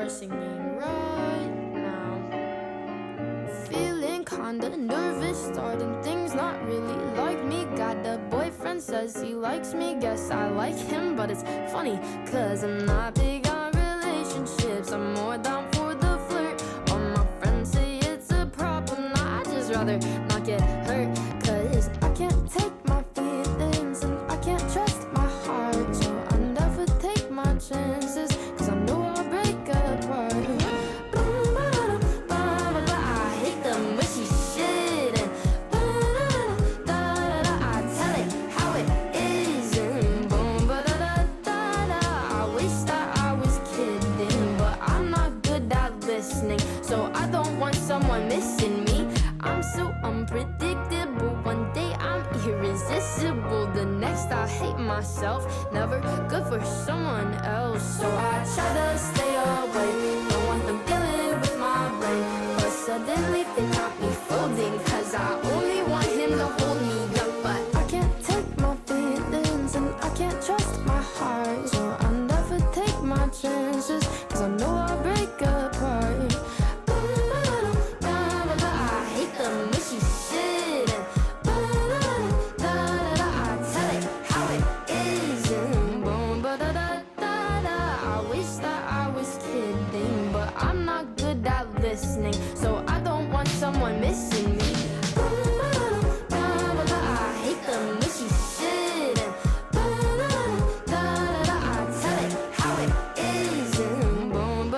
start singing right now. Feeling kinda nervous, starting things not really like me. Got a boyfriend, says he likes me, guess I like him. But it's funny, cause I'm not big on relationships, I'm more down for the flirt. All my friends say it's a problem, nah, I'd just rather not get hurt. Cause I can't take my feelings and I can't trust my heart, so I never take my chances, cause I know I'll break apart. I hate the mushy shit and I tell it how it is and boom, I wish that I was kidding, but I'm not good at listening, so I don't want someone missing me. I'm so unpredictable, one day I'm irresistible, the next I hate myself, never good for someone else. So I try to stay away, don't want them dealing with my brain, but suddenly they got me folding, cause I only want him to hold me up. But I can't take my feelings and I can't trust my heart, so I never take my chances, cause I know I'll break apart. I hate the mushy shit and I tell it how it is and boom, I wish that I was kidding, but I'm not good at listening, so I don't want someone missing me. I hate the mushy shit and I tell it how it is and boom, I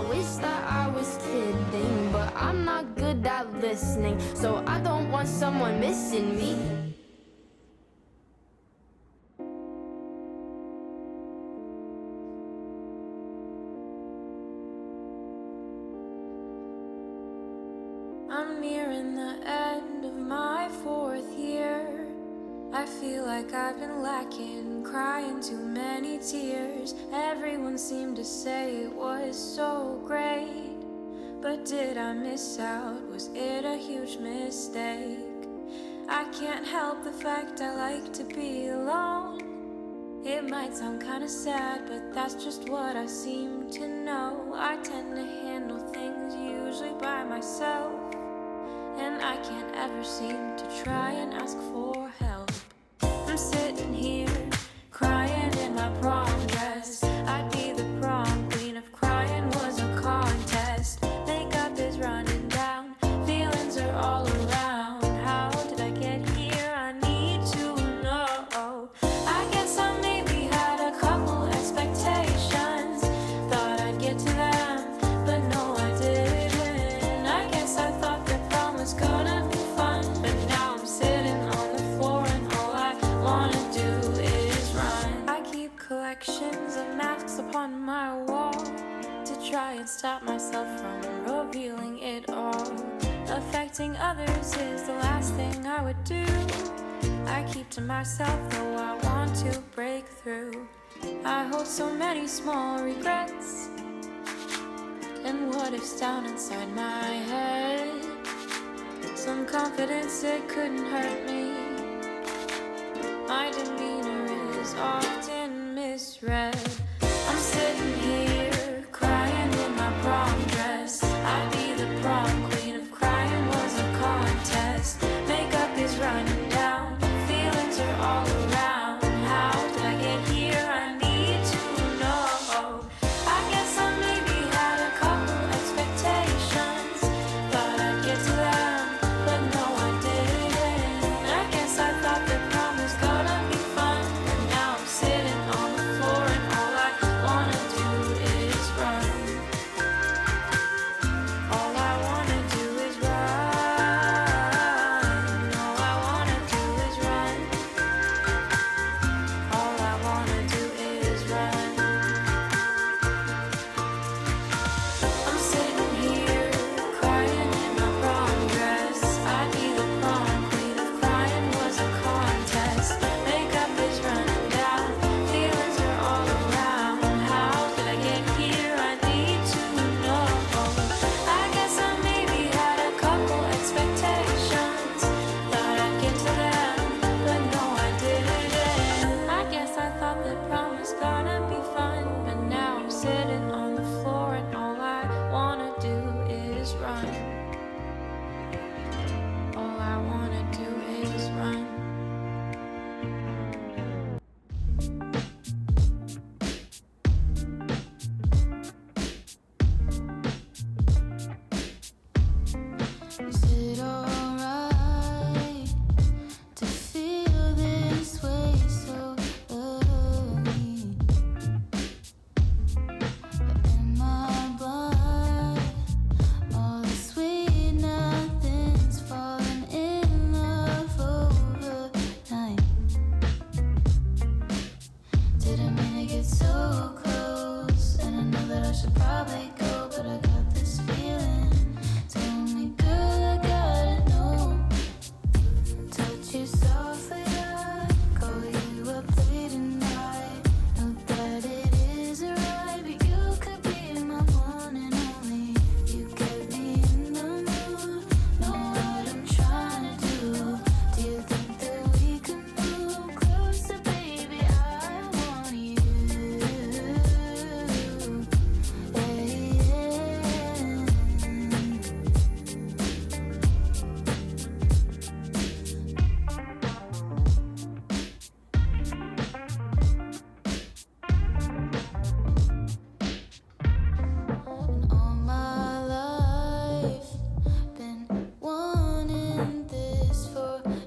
wish that I was kidding, but I'm not good at listening, so I don't want someone missing me. I'm nearing the end of my 4th year. I feel like I've been lacking, crying too many tears. Everyone seemed to say it was so great, but did I miss out? Was it a huge mistake? I can't help the fact I like to be alone. It might sound kinda sad, but that's just what I seem to know. I tend to handle things usually by myself, and I can't ever seem to try and ask for help. I'm sitting here, crying in my prom dress. I'd be the prom queen if crying was a contest. Makeup is running down, feelings are all around. How did I get here? I need to know. I guess I maybe had a couple expectations, thought I'd get to them, but no I didn't. I guess I thought the prom was gonna be fun, but now I'm sitting on the floor and all I wanna do is run. I keep collections of masks upon my wall to try and stop myself from revealing it all. Affecting others is the last thing I would do. I keep to myself though I want to break through. I hold so many small regrets and what ifs down inside my head. Some confidence, it couldn't hurt me. My demeanor is often misread. I'm sitting here, crying in my prom dress. I'd be the prom queen if crying was a contest. Makeup is running down, feelings are all around. How did I get here? I need to know. I guess I maybe had a couple expectations, thought I'd get to them, but no I didn't. I to feel this way so early. Am I blind? All the sweet nothings falling in love overnight. Didn't mean to get so close, and I know that I should probably go, but I got this feeling. Tell me, girl, I gotta know. Touch you softly, I call you up late at night. Know that it isn't right, but you could be my one and only. You get me in the mood, know what I'm trying to do. Do you think that we can move closer, baby? I want you. And all my life, been wanting this forever.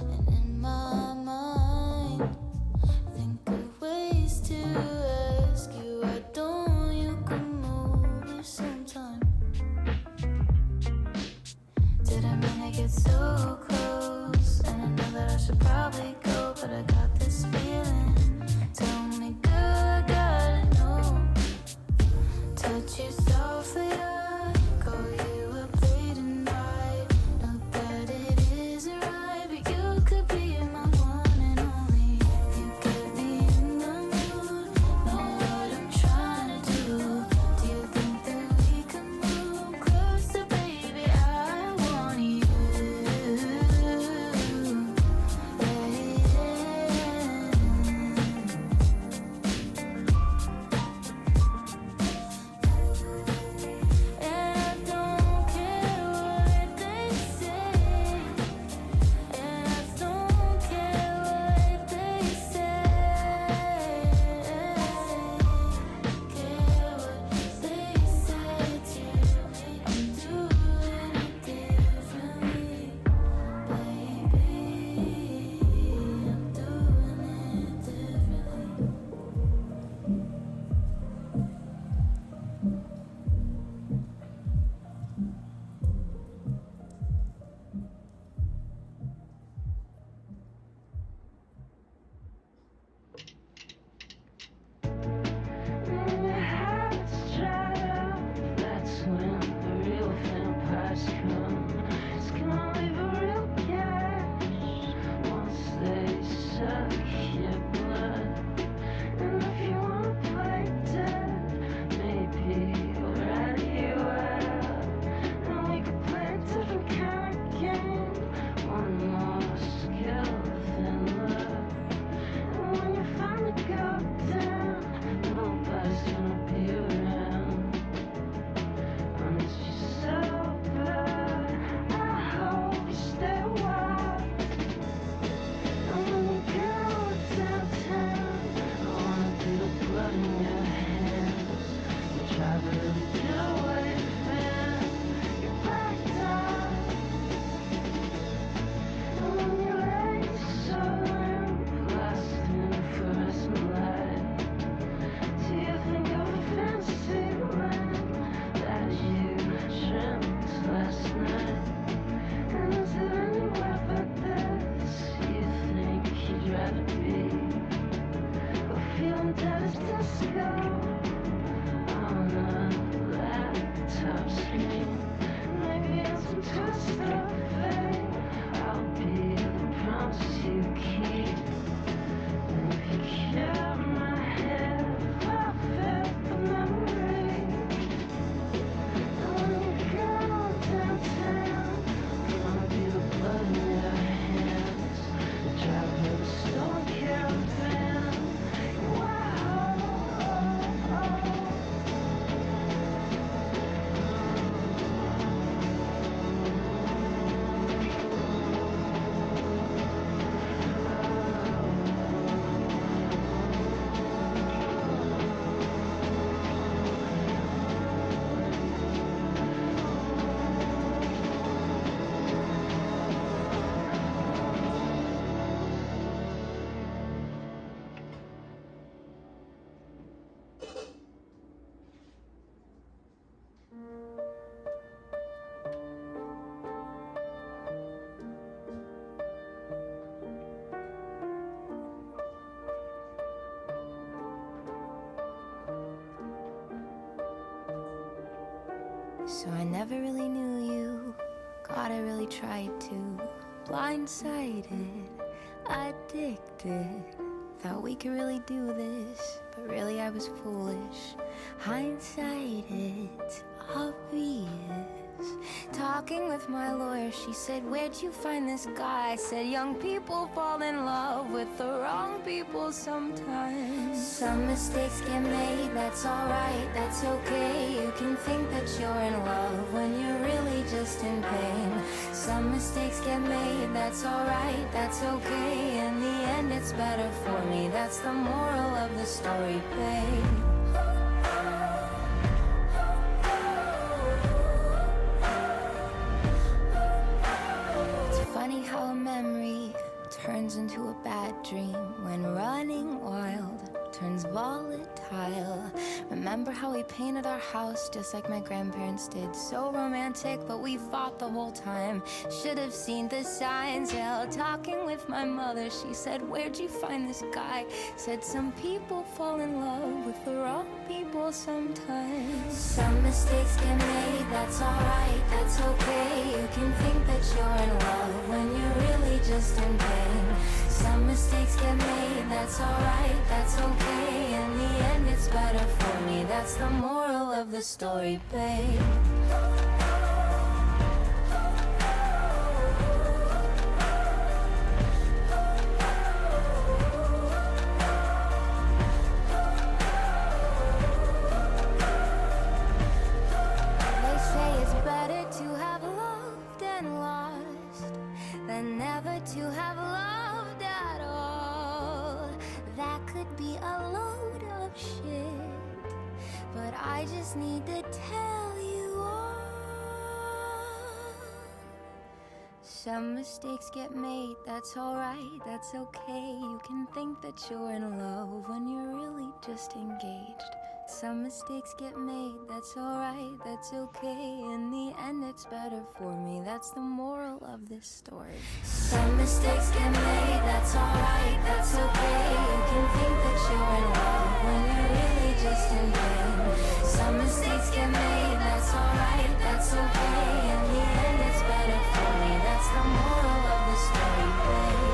And in my mind, think of ways to ask you. Why don't you come over sometime? Didn't mean to get so close, and I know that I should probably go, but I got this feeling. Tell me, girl, I gotta know. Touch you softly, I call you up late at night. Know that it isn't right, but you could be my one and only. You get me in the mood, know what I'm trying to do. Do you think that we can move closer, baby? I want you. Hey. So I never really knew you. God, I really tried to. Blindsided, addicted. Thought we could really do this, but really I was foolish. Hindsight, it's obvious. Talking with my lawyer, she said, where'd you find this guy? I said, young people fall in love with the wrong people sometimes. Some mistakes get made, that's alright, that's okay. You can think that you're in love when you're really just in pain. Some mistakes get made, that's alright, that's okay. In the end it's better for me, that's the moral of the story, babe. Funny how a memory turns into a bad dream when running wild turns volatile. Remember how we painted our house just like my grandparents did? So romantic, but we fought the whole time. Should have seen the signs. Yeah, talking with my mother, she said, where'd you find this guy? Said some people fall in love with the wrong people sometimes. Some mistakes get made, that's alright, that's okay. You can think that you're in love when you're really just in pain. Some mistakes get made, that's alright, that's okay. In the end it's better for me, that's the moral of the story, babe. They say it's better to have loved and lost than never to have loved at all. That could be a load of shit, but I just need to tell you all. Some mistakes get made, that's alright, that's okay. You can think that you're in love when you're really just engaged. Some mistakes get made, that's alright, that's okay. In the end it's better for me, that's the moral of this story. Some mistakes get made, that's alright, that's okay. You can think that you're in love when you're really just in pain. Some mistakes get made, that's alright, that's okay. In the end it's better for me, that's the moral of the story, babe.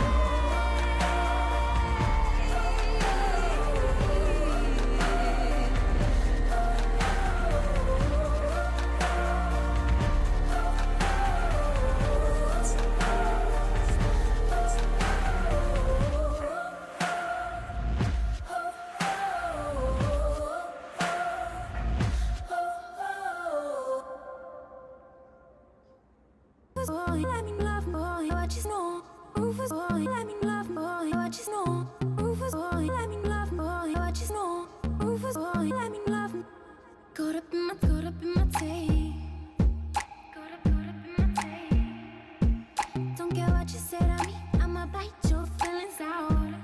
Boy, let me love, boy, what you know. Rufus, boy, let me love, boy, what you know. Rufus, boy, let me love, boy, what you know. Rufus, boy, let me love. Caught up in my tape. Caught up in my tape. Don't care what you say to me, I'ma bite your feelings out.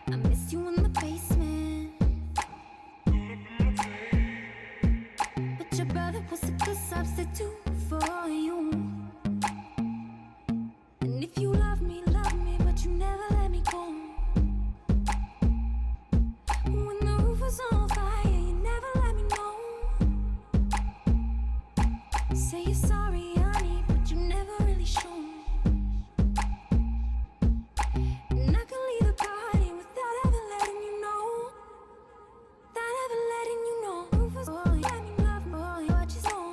I miss you in the basement. But your brother was a good substitute for you. And if you love me, but you never let me go. When the roof was on fire, you never let me know. Say you're sorry, honey, but you never really show. And I can leave the party without ever letting you know. Without ever letting you know. Rufus, boy, let me love, boy, what you know.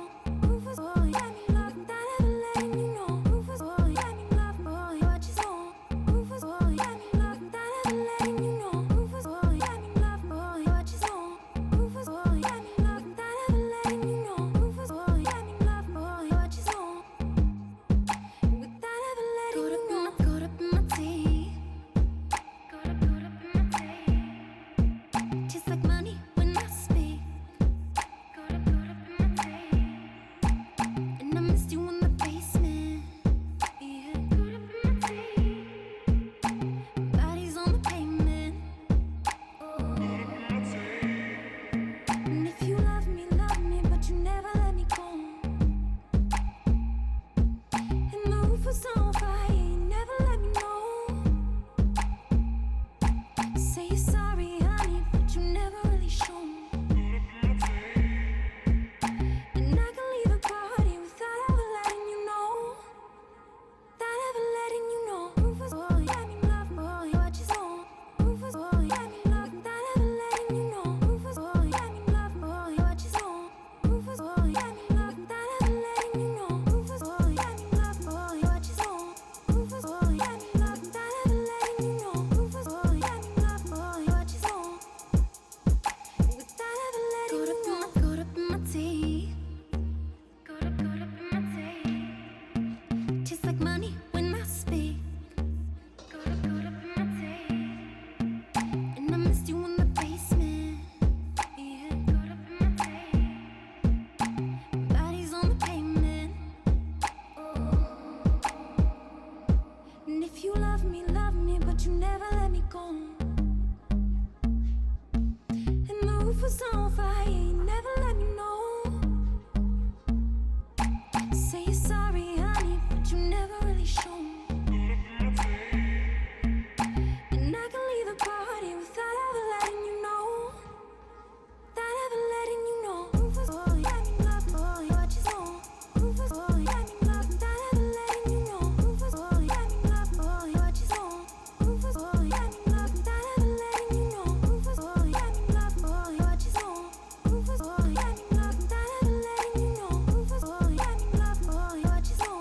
Rufus, boy, let me love, without ever letting you know. Rufus, boy, let me love, boy, what you know. Rufus, boy, let me love, without ever letting you know. Rufus, boy, let me love, boy, what you know. Rufus, boy, let me love, without ever letting you know. Rufus, boy, let me love, boy, what you know. like money when I speak. Caught up in my tape. And I missed you in the basement. Yeah, caught up in my tape. Bodies on the pavement. And if you love me, but you never let me go. And the roof was on fire, you never let me know. Say you're sorry, honey, but you never really show. And I can leave the party without ever letting you know. Without ever letting you know. Rufus, boy, let me love, boy, what you know. Rufus, boy, let me love, without ever letting you know. Rufus, boy, let me love, boy, what you know. Rufus, boy, let me love, without ever letting you know. Rufus, boy, let me love, boy, what you know. Rufus, boy, let me love, without ever letting you know. Rufus, boy, let me love, boy, what you know.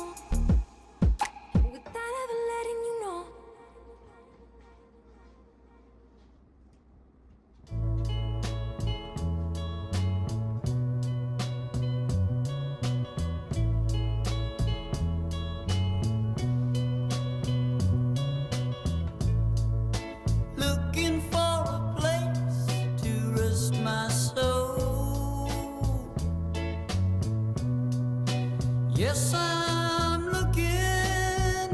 Without ever letting you know. Looking for a place to rest my soul. Yes, I'm looking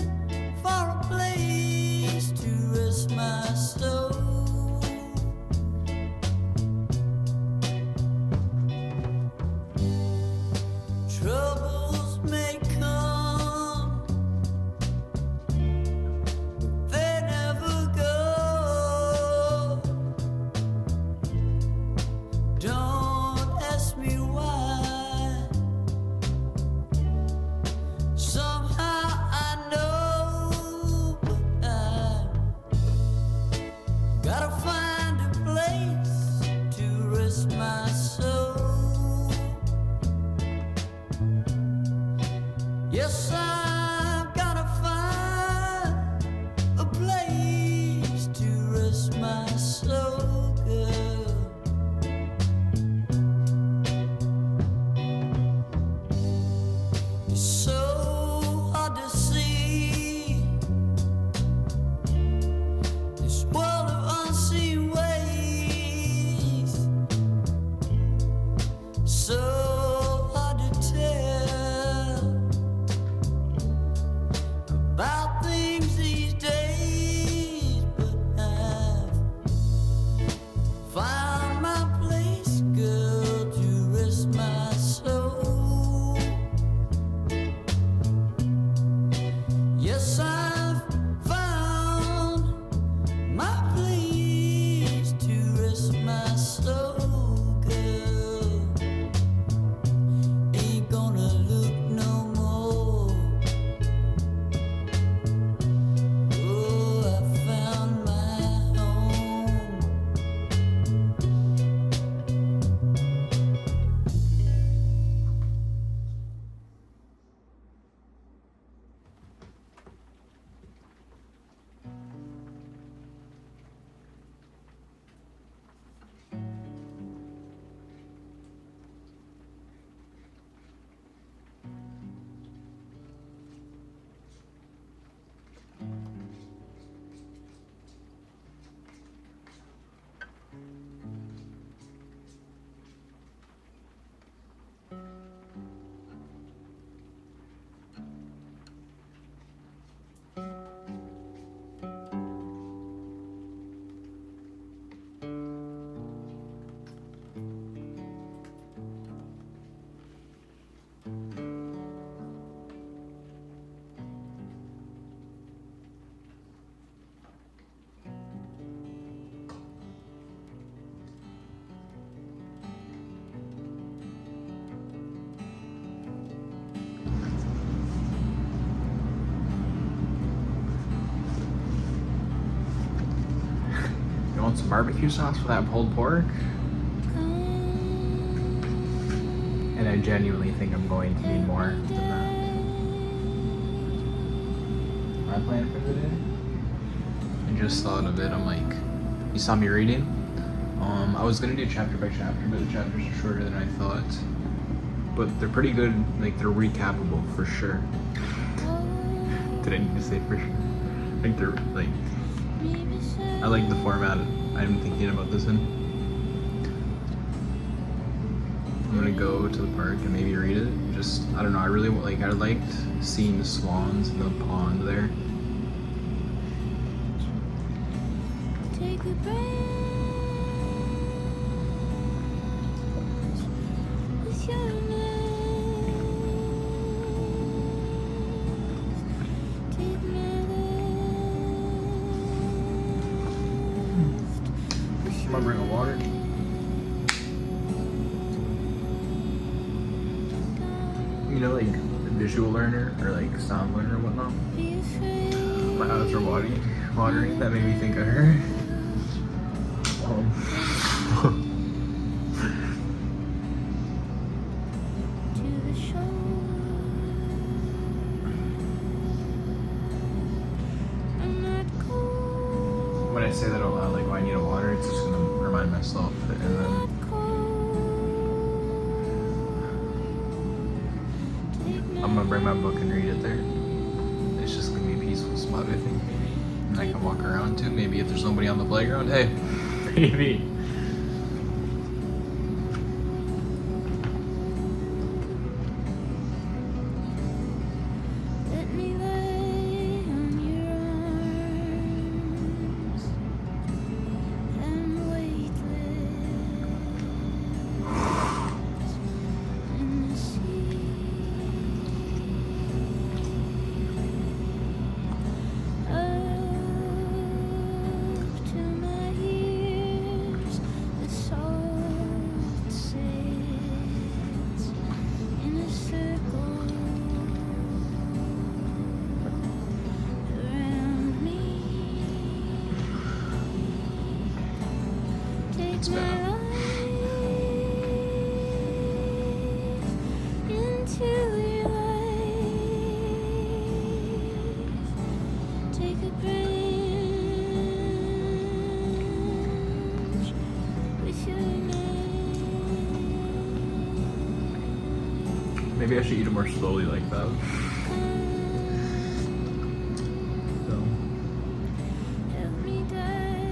for a place to rest my soul. Troubles may come, they never go. Don't ask me why. Somehow I know, but I gotta find a place to rest my soul. Yes, I've gotta find a place to rest my soul, girl. It's so hard to see this world of unseen ways. So hard to tell about things these days, but I've found my place, girl, to rest my soul. Yes, I've found my place to rest my soul, girl. Ain't gonna look no more. Oh, I found my home. You want some barbecue sauce for that pulled pork? And I genuinely think I'm going to need more than that. My plan for the day? I just thought of it. I'm like, you saw me reading? I was gonna do chapter by chapter, but the chapters are shorter than I thought. But they're pretty good, like they're recapable for sure. Did I need to say for sure? I think they're like, I like the format I'm thinking about this in. I'm gonna go to the park and maybe read it. Just, I don't know, I really like, I liked seeing the swans in the pond there. Take a breath with your nose. Take my left. I'm gonna bring a water. You know, like visual learner or like sound learner or whatnot. Be afraid. My eyes are watering. That made me think of her. To the shore. I'm not cold. When I say that out loud, like when I need a water, it's just gonna remind myself. And then Not cold. Take my I'm gonna bring my book and read it there. It's just gonna be a peaceful spot, I think. And I can walk around too. Maybe if there's nobody on the playground, hey, maybe. Let me lay on your arms. I'm weightless in the sea. Up to my ears, the salt sits in a circle around me. Take It's my bad. life into your life. Take a branch with your name. Maybe I should eat it more slowly like that. So, Help me die.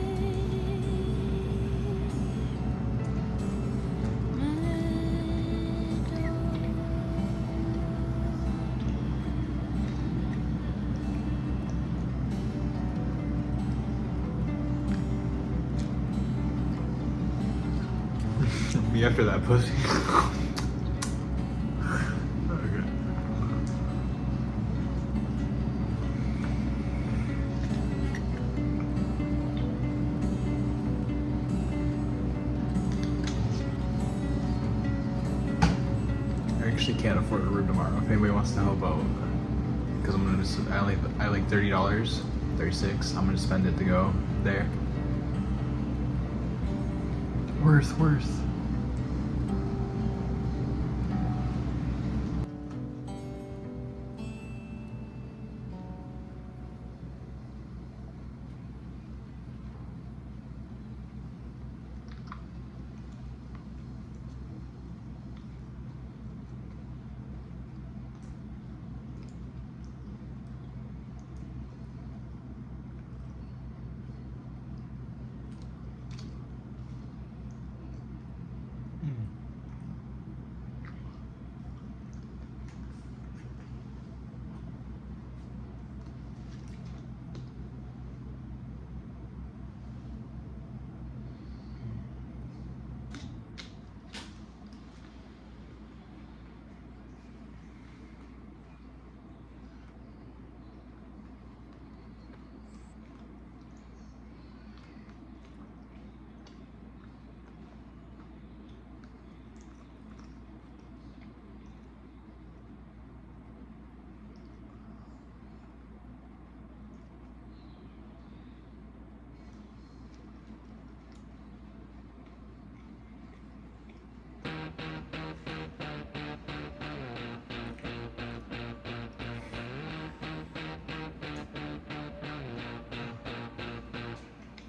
My dog. me after that pussy. Okay. I actually can't afford a room tomorrow. If anybody wants to help out, because I'm gonna just, I like $30, 36. I'm gonna spend it to go there. Worth.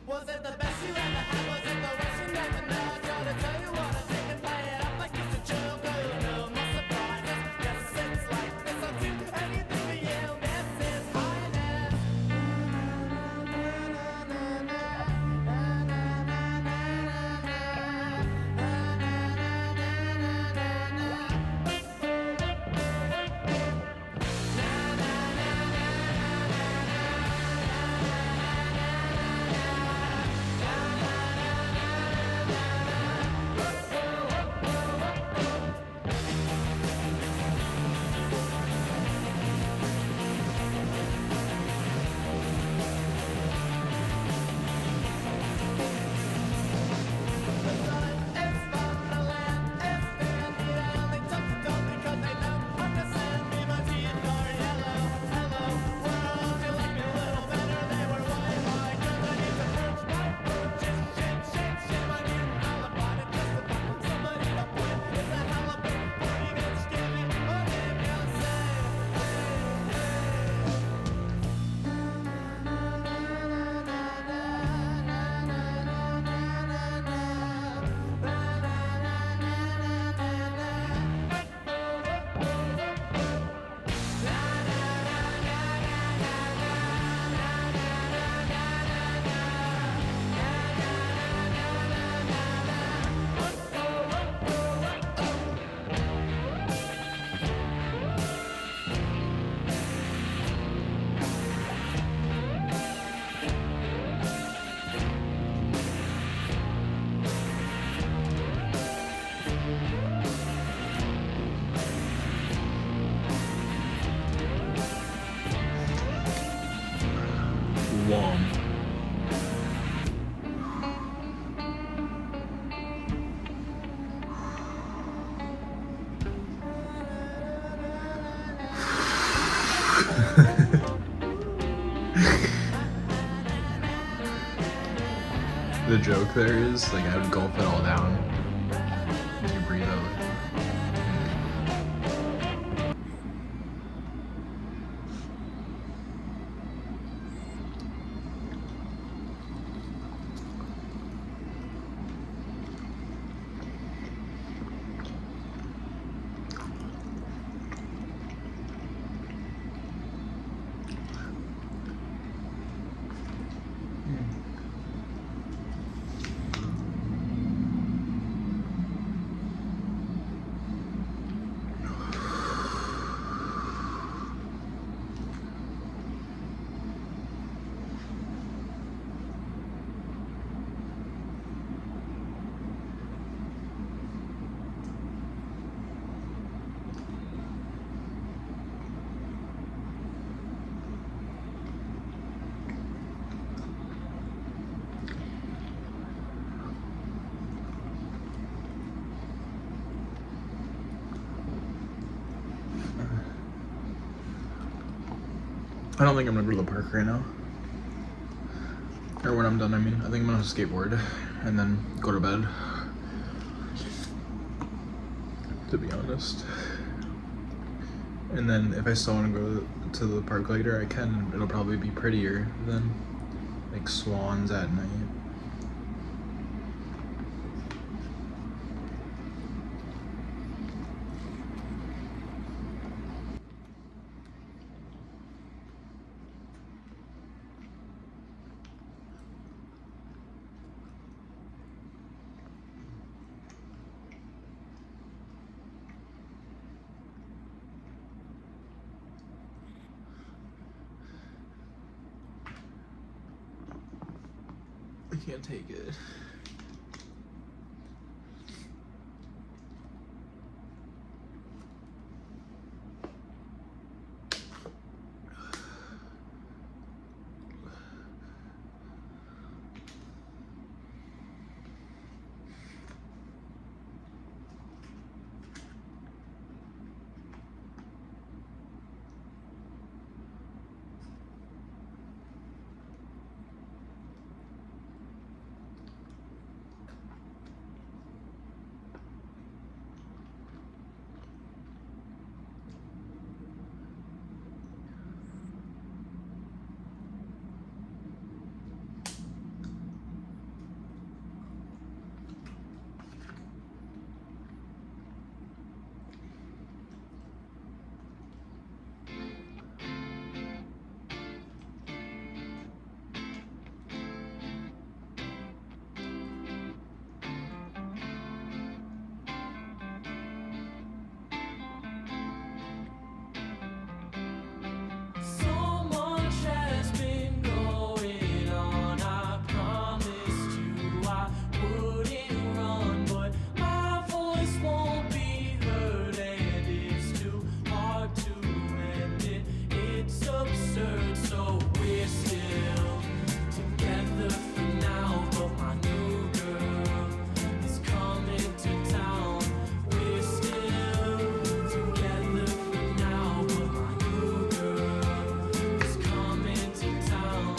Was it the best you ever had? Was it the worst you never know? I gotta tell you what I think and play it up like it's a joke. Oh, no more surprises. Yes, it's like this. I'll do anything for you. This is high The joke there is, like, I would gulp it all down. And you breathe out. I don't think I'm gonna go to the park right now. Or when I'm done, I mean. I think I'm gonna skateboard and then go to bed. To be honest. And then if I still wanna go to the park later, I can. It'll probably be prettier than like swans at night. I can't take it. So much has been going on. I promised you I wouldn't run, but my voice won't be heard, and it's too hard to end it. It's absurd, so we're still together for now. But my new girl is coming to town. We're still together for now, but my new girl is coming to town.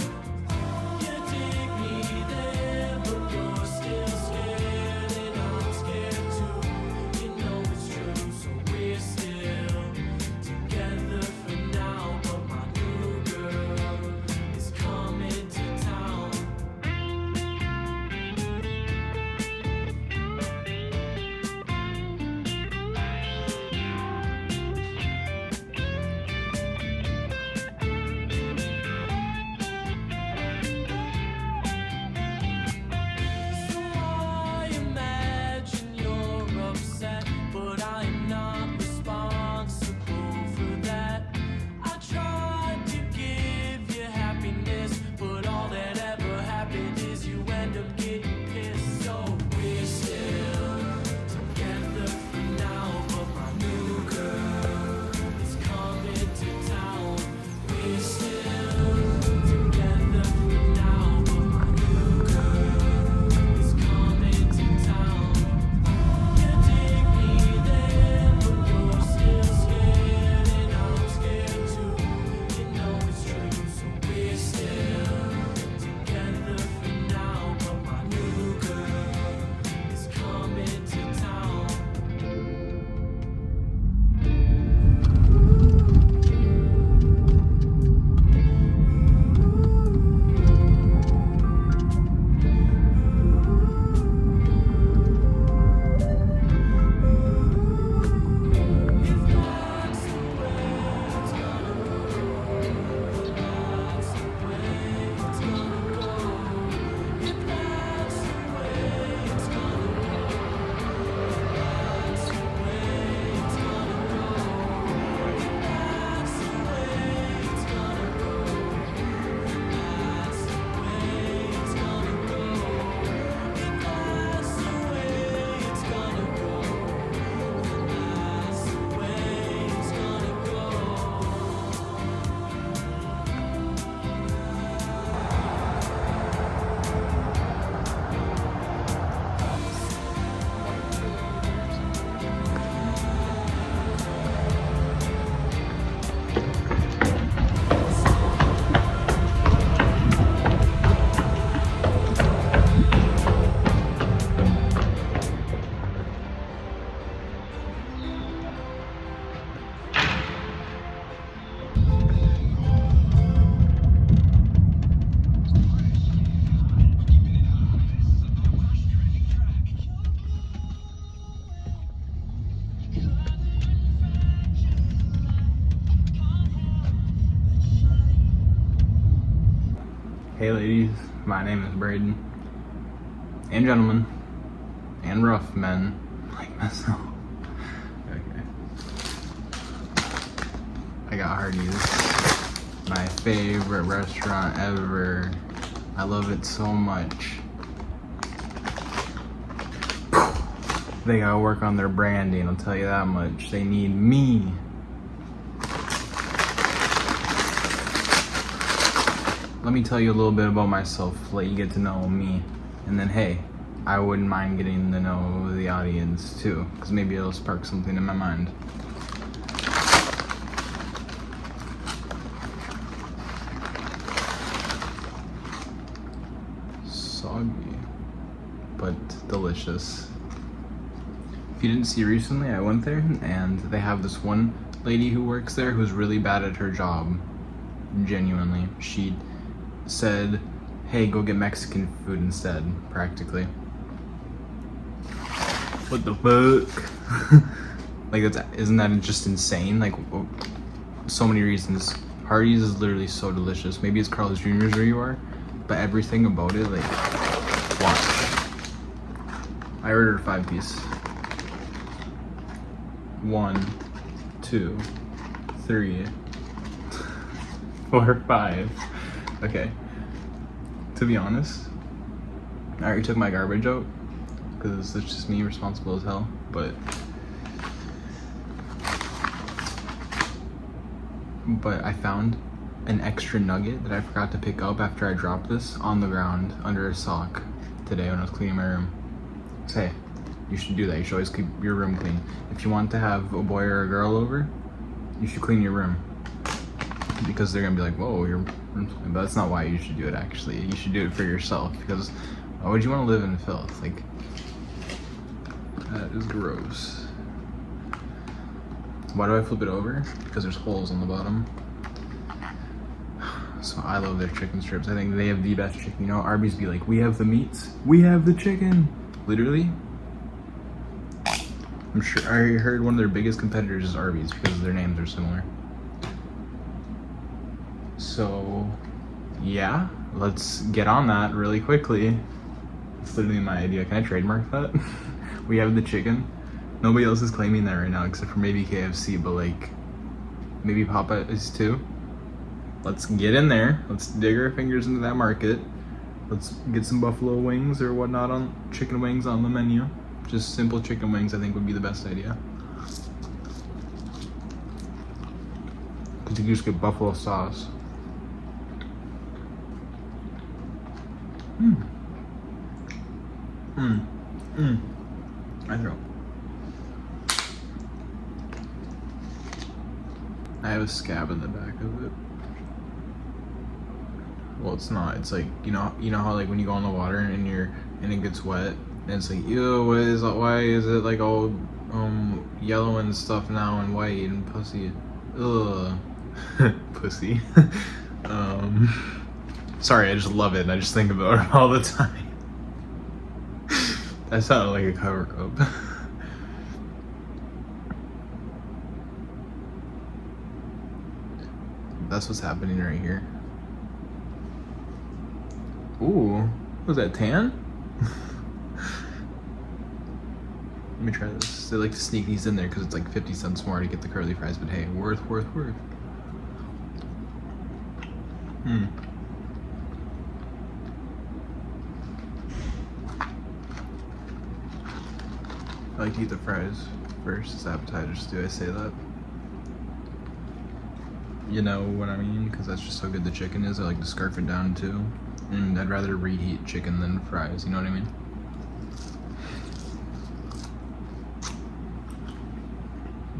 You take me there, but you're still scared, and I'm scared too. You know it's true, so we're still together for now, but my new girl Hey ladies, my name is Braden. And gentlemen. And rough men like myself. Okay. I got Hardee's. My favorite restaurant ever. I love it so much. They gotta work on their branding, I'll tell you that much. They need me. Let me tell you a little bit about myself, let you get to know me. And then hey, I wouldn't mind getting to know the audience too, because maybe it'll spark something in my mind. Soggy, but delicious. If you didn't see recently, I went there and they have this one lady who works there who's really bad at her job. Genuinely. She said, hey, go get Mexican food instead, practically. What the fuck? Like, isn't that just insane? Like, so many reasons. Hardee's is literally so delicious. Maybe it's Carl's Jr.'s where you are, but everything about it, like, watch. I ordered a 5-piece. 1, 2, 3, 4, 5. Okay. To be honest, I already took my garbage out because it's just me responsible as hell, but I found an extra nugget that I forgot to pick up after I dropped this on the ground under a sock today when I was cleaning my room. So hey, you should do that. You should always keep your room clean. If you want to have a boy or a girl over, you should clean your room. Because they're gonna be like, whoa, your room's clean. But that's not why you should do it actually. You should do it for yourself, because why would you want to live in filth? Like, that is gross. Why do I flip it over? Because there's holes on the bottom. So I love their chicken strips. I think they have the best chicken. You know, Arby's be like, we have the meats, we have the chicken. Literally. I'm sure I heard one of their biggest competitors is Arby's because their names are similar. So yeah, let's get on that really quickly. It's literally my idea. Can I trademark that? We have the chicken. Nobody else is claiming that right now except for maybe KFC, but like maybe Popeyes too. Let's get in there. Let's dig our fingers into that market. Let's get some buffalo wings or whatnot on chicken wings on the menu. Just simple chicken wings I think would be the best idea. Cause you just get buffalo sauce. I know. I have a scab in the back of it. Well, it's not. It's like, you know how like when you go in the water and it gets wet and it's like, ew, why is it like all yellow and stuff now and white and pussy? Ugh. Pussy. Sorry, I just love it and I just think about it all the time. That sounded like a cover up. That's what's happening right here. Ooh, was that tan? Let me try this. They like to sneak these in there because it's like 50 cents more to get the curly fries, but hey, worth. I like to eat the fries first as appetizers. Do I say that? You know what I mean? Because that's just how good the chicken is. I like to scarf it down too. And I'd rather reheat chicken than fries, you know what I mean?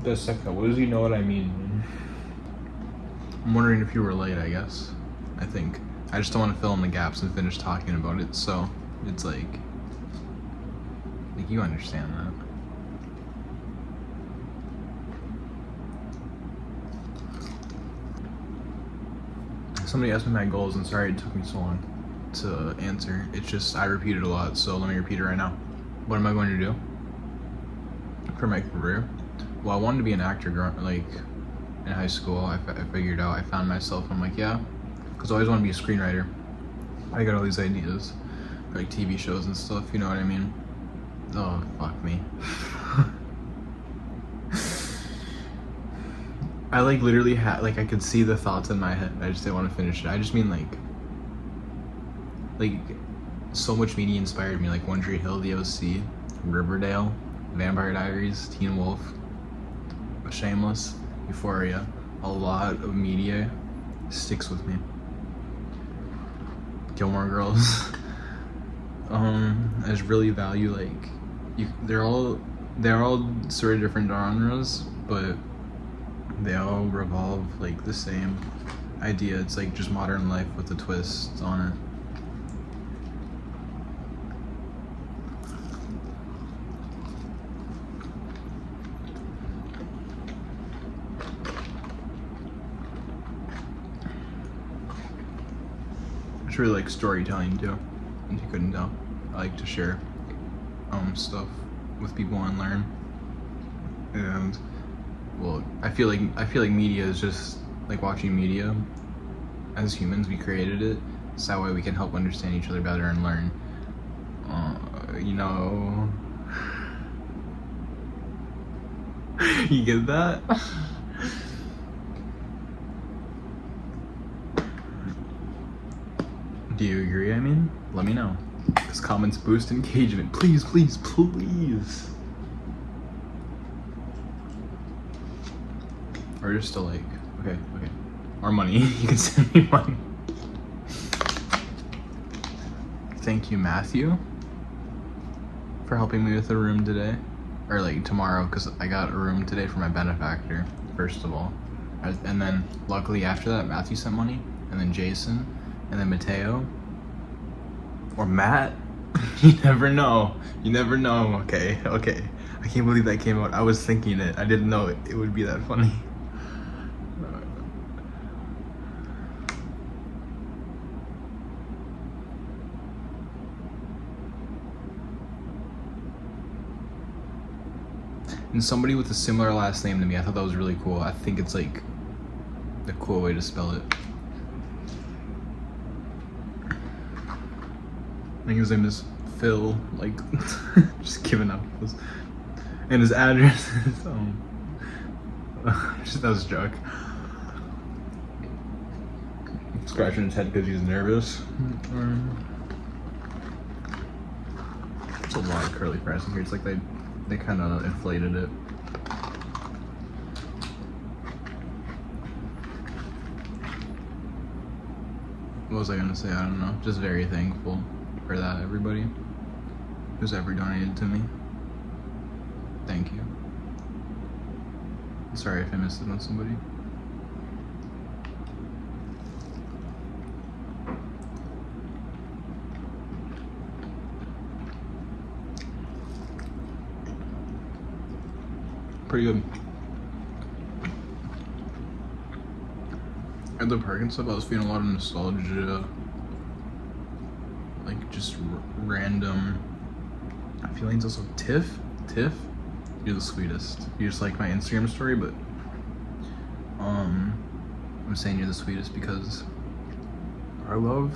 Just a second, what does he know what I mean? I'm wondering if you were late, I guess. I think. I just don't want to fill in the gaps and finish talking about it, so it's like you understand that. Somebody asked me my goals, and sorry it took me so long to answer. It's just I repeat it a lot, so let me repeat it right now. What am I going to do for my career? Well, I wanted to be an actor, like in high school. I figured out, I found myself. I'm like, yeah, because I always want to be a screenwriter. I got all these ideas, like TV shows and stuff, you know what I mean? Oh, fuck me. I like literally had, like, I could see the thoughts in my head. I just didn't want to finish it. I just mean like so much media inspired me, like One Tree Hill, The OC, Riverdale, Vampire Diaries, Teen Wolf, Shameless, Euphoria. A lot of media sticks with me. Gilmore Girls. I just really value they're all sort of different genres, but they all revolve like the same idea. It's like just modern life with a twist on it. It's really like storytelling too, if you couldn't tell. I like to share stuff with people and learn. And well, I feel like media is just like watching media. As humans, we created it, so that way we can help understand each other better and learn. You know, you get that? Do you agree? I mean, let me know. Because comments boost engagement. Please, please, please. Or just a like. Okay. Or money. You can send me money. Thank you, Matthew, for helping me with the room today. Or like tomorrow, because I got a room today for my benefactor, first of all. And then luckily after that, Matthew sent money. And then Jason. And then Mateo. Or Matt. You never know. Okay. I can't believe that came out. I was thinking it. I didn't know it would be that funny. And somebody with a similar last name to me. I thought that was really cool. I think it's like a cool way to spell it. I think his name is Phil, like, just giving up. And his address is, that was a joke. Scratching his head because he's nervous. It's a lot of curly fries in here. It's like they kind of inflated it. What was I gonna say? I don't know. Just very thankful for that, everybody who's ever donated to me. Thank you. Sorry if I missed it on somebody. Pretty good. At the park and stuff, I was feeling a lot of nostalgia. Like just random feelings. Also, Tiff, you're the sweetest. You just like my Instagram story, but I'm saying you're the sweetest because I love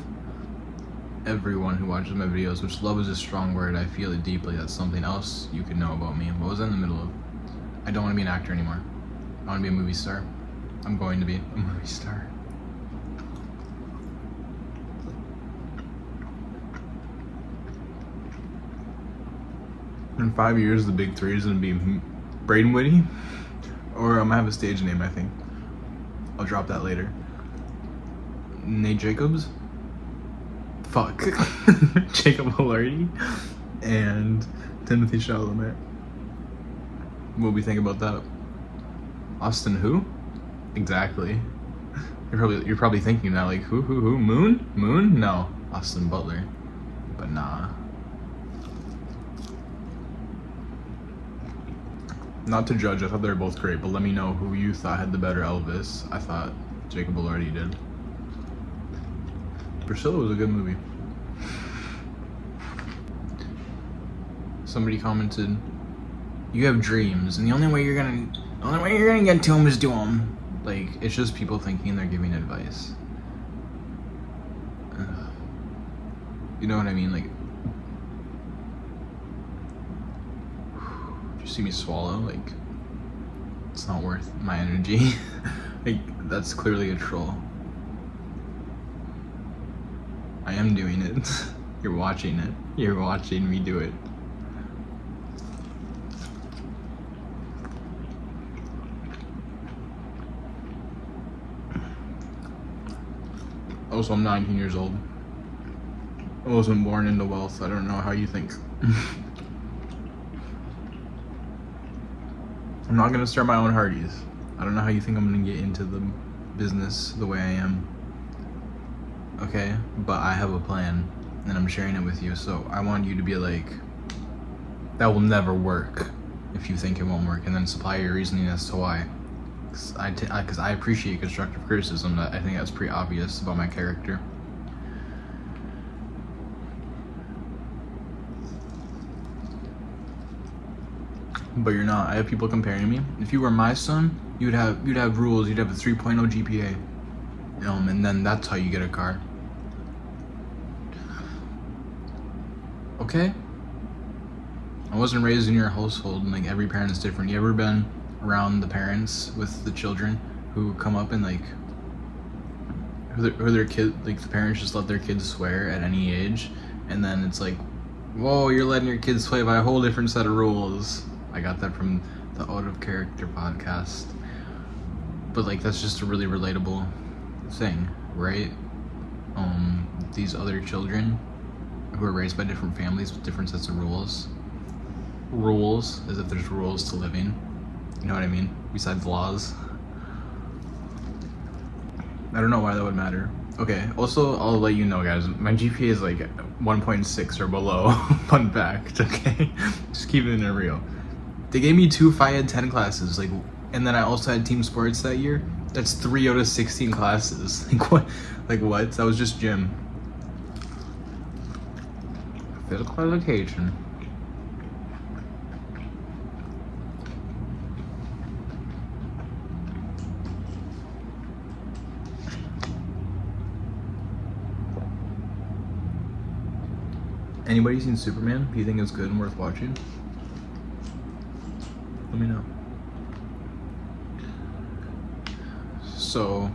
everyone who watches my videos, which love is a strong word. I feel it deeply. That's something else you could know about me. What was I in the middle of? I don't want to be an actor anymore. I want to be a movie star. I'm going to be a movie star. In 5 years, the big three is gonna be Braden Whitty, or I'm gonna have a stage name, I think. I'll drop that later. Nate Jacobs. Fuck. Jacob Hilarity. And Timothy Chalamet. What do we think about that? Austin who? Exactly. You're probably thinking that, like, who? Moon? No. Austin Butler. But nah. Not to judge, I thought they were both great, but let me know who you thought had the better Elvis. I thought Jacob Elordi did. Priscilla was a good movie. Somebody commented, "You have dreams, and the only way you're gonna get to them is do them." Like, it's just people thinking they're giving advice. You know what I mean? Like, you see me swallow? Like, it's not worth my energy. Like, that's clearly a troll. I am doing it. You're watching it. You're watching me do it. Also, I'm 19 years old. I wasn't born into wealth. I don't know how you think. I'm not gonna start my own Hardee's. I don't know how you think I'm gonna get into the business the way I am. Okay, but I have a plan and I'm sharing it with you. So I want you to be like, that will never work if you think it won't work, and then supply your reasoning as to why. Because I appreciate constructive criticism. That I think that's pretty obvious about my character. But you're not. I have people comparing me. If you were my son, you'd have rules. You'd have a 3.0 GPA, and then that's how you get a car. Okay. I wasn't raised in your household, and like every parent is different. You ever been around the parents with the children who come up and like who their kid, like the parents just let their kids swear at any age, and then it's like, whoa, you're letting your kids play by a whole different set of rules. I got that from the Out of Character podcast. But like that's just a really relatable thing, right? These other children who are raised by different families with different sets of rules. Rules, as if there's rules to living. You know what I mean? Besides laws. I don't know why that would matter. Okay, also, I'll let you know, guys, my GPA is like 1.6 or below. Fun fact, okay? Just keeping it real. They gave me 2 Phi Ed 10 classes, like, and then I also had team sports that year. That's 3 out of 16 classes. Like, what? Like, what? That was just gym. Physical education. Anybody seen Superman? Do you think it's good and worth watching? Let me know. So,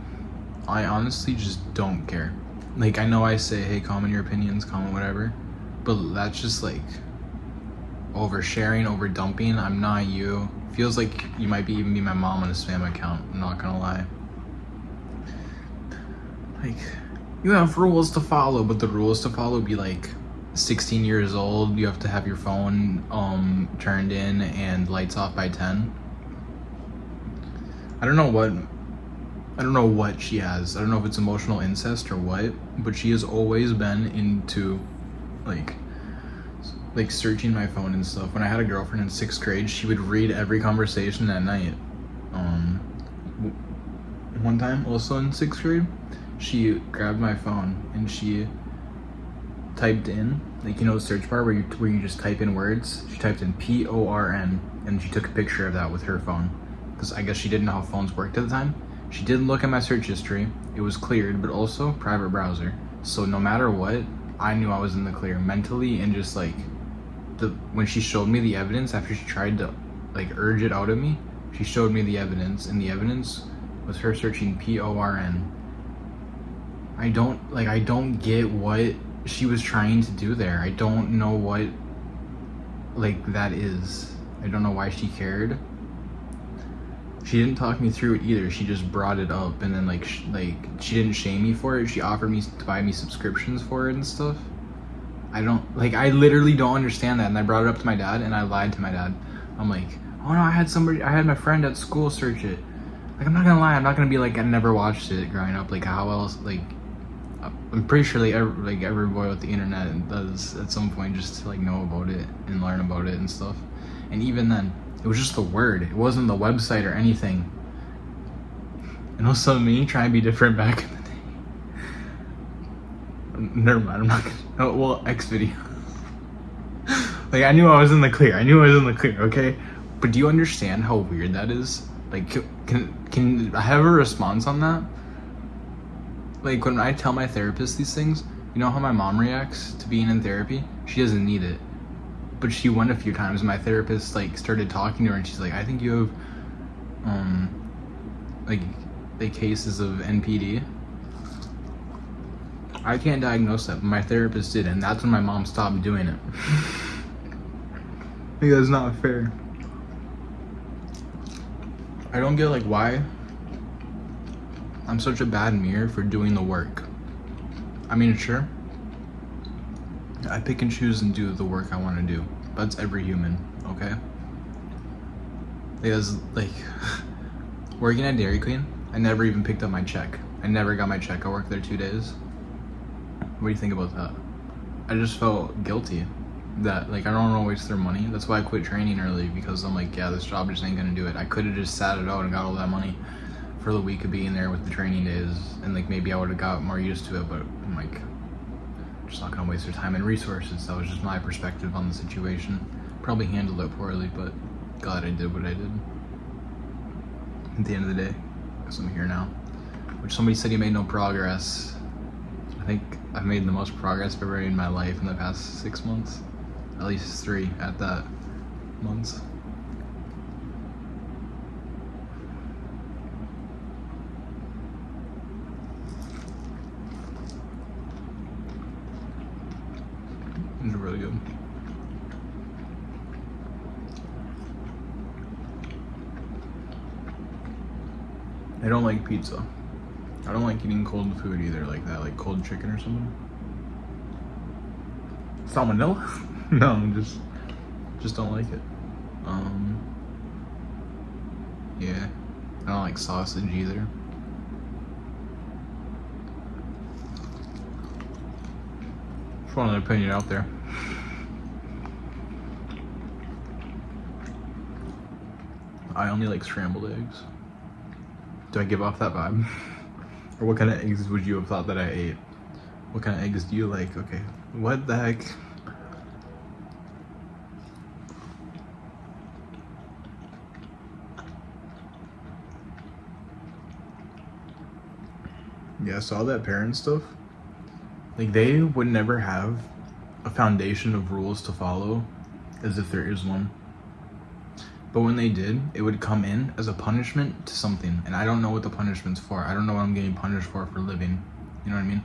I honestly just don't care. Like, I know I say, hey, comment your opinions, comment whatever, but that's just like oversharing, over dumping. I'm not you. Feels like you might be even be my mom on a spam account. I'm not gonna lie. Like, you have rules to follow, but the rules to follow be like 16 years old, you have to have your phone turned in and lights off by 10. I don't know what she has. I don't know if it's emotional incest or what, but she has always been into like searching my phone and stuff. When I had a girlfriend in 6th grade, she would read every conversation at night. One time also in 6th grade, she grabbed my phone and she typed in, like, you know, the search bar where you just type in words. She typed in PORN and she took a picture of that with her phone, because I guess she didn't know how phones worked at the time. She didn't look at my search history. It was cleared, but also private browser. So no matter what, I knew I was in the clear mentally, and just like when she showed me the evidence after she tried to like urge it out of me, she showed me the evidence, and the evidence was her searching PORN. I don't get what she was trying to do there. I don't know what like that is. I don't know why she cared. She didn't talk me through it either. She just brought it up, and then like she didn't shame me for it. She offered me to buy me subscriptions for it and stuff. I literally don't understand that. And I brought it up to my dad, and I lied to my dad. I'm like, oh no, I had my friend at school search it. Like, I'm not gonna lie, I'm not gonna be like I never watched it growing up. Like, how else? Like, I'm pretty sure every boy with the internet does at some point, just to like know about it and learn about it and stuff. And even then, it was just the word. It wasn't the website or anything. And also me trying to be different back in the day. Never mind, I'm not gonna. Oh, well, X video. Like, I knew I was in the clear. Okay? But do you understand how weird that is? Like, can I have a response on that? Like, when I tell my therapist these things, You know how my mom reacts to being in therapy? She doesn't need it. But she went a few times. My therapist like started talking to her and she's like, I think you have like the cases of NPD. I can't diagnose that, but my therapist did, and that's when my mom stopped doing it. I think that's not fair. I don't get like why I'm such a bad mirror for doing the work. I mean, sure, I pick and choose and do the work I want to do. That's every human, okay? Because like working at Dairy Queen, I never even picked up my check. I never got my check. I worked there 2 days. What do you think about that? I just felt guilty that like I don't want to waste their money. That's why I quit training early, because I'm like, yeah, this job just ain't gonna do it. I could have just sat it out and got all that money for the week of being there with the training days, and like maybe I would have got more used to it, but I'm like, just not gonna waste their time and resources. That was just my perspective on the situation. Probably handled it poorly, but glad I did what I did. At the end of the day, because I'm here now. Which somebody said he made no progress. I think I've made the most progress I've ever made in my life in the past 6 months. At least 3 at that months. It's really good. I don't like pizza. I don't like eating cold food either, like that, like cold chicken or something. Salmonella? No, just don't like it. Yeah, I don't like sausage either. Just wanted to put it out there. I only like scrambled eggs. Do I give off that vibe? Or what kind of eggs would you have thought that I ate? What kind of eggs do you like? Okay, what the heck? Yeah, so all that parent stuff, like they would never have a foundation of rules to follow as if there is one. But when they did, it would come in as a punishment to something. And I don't know what the punishment's for. I don't know what I'm getting punished for living. You know what I mean?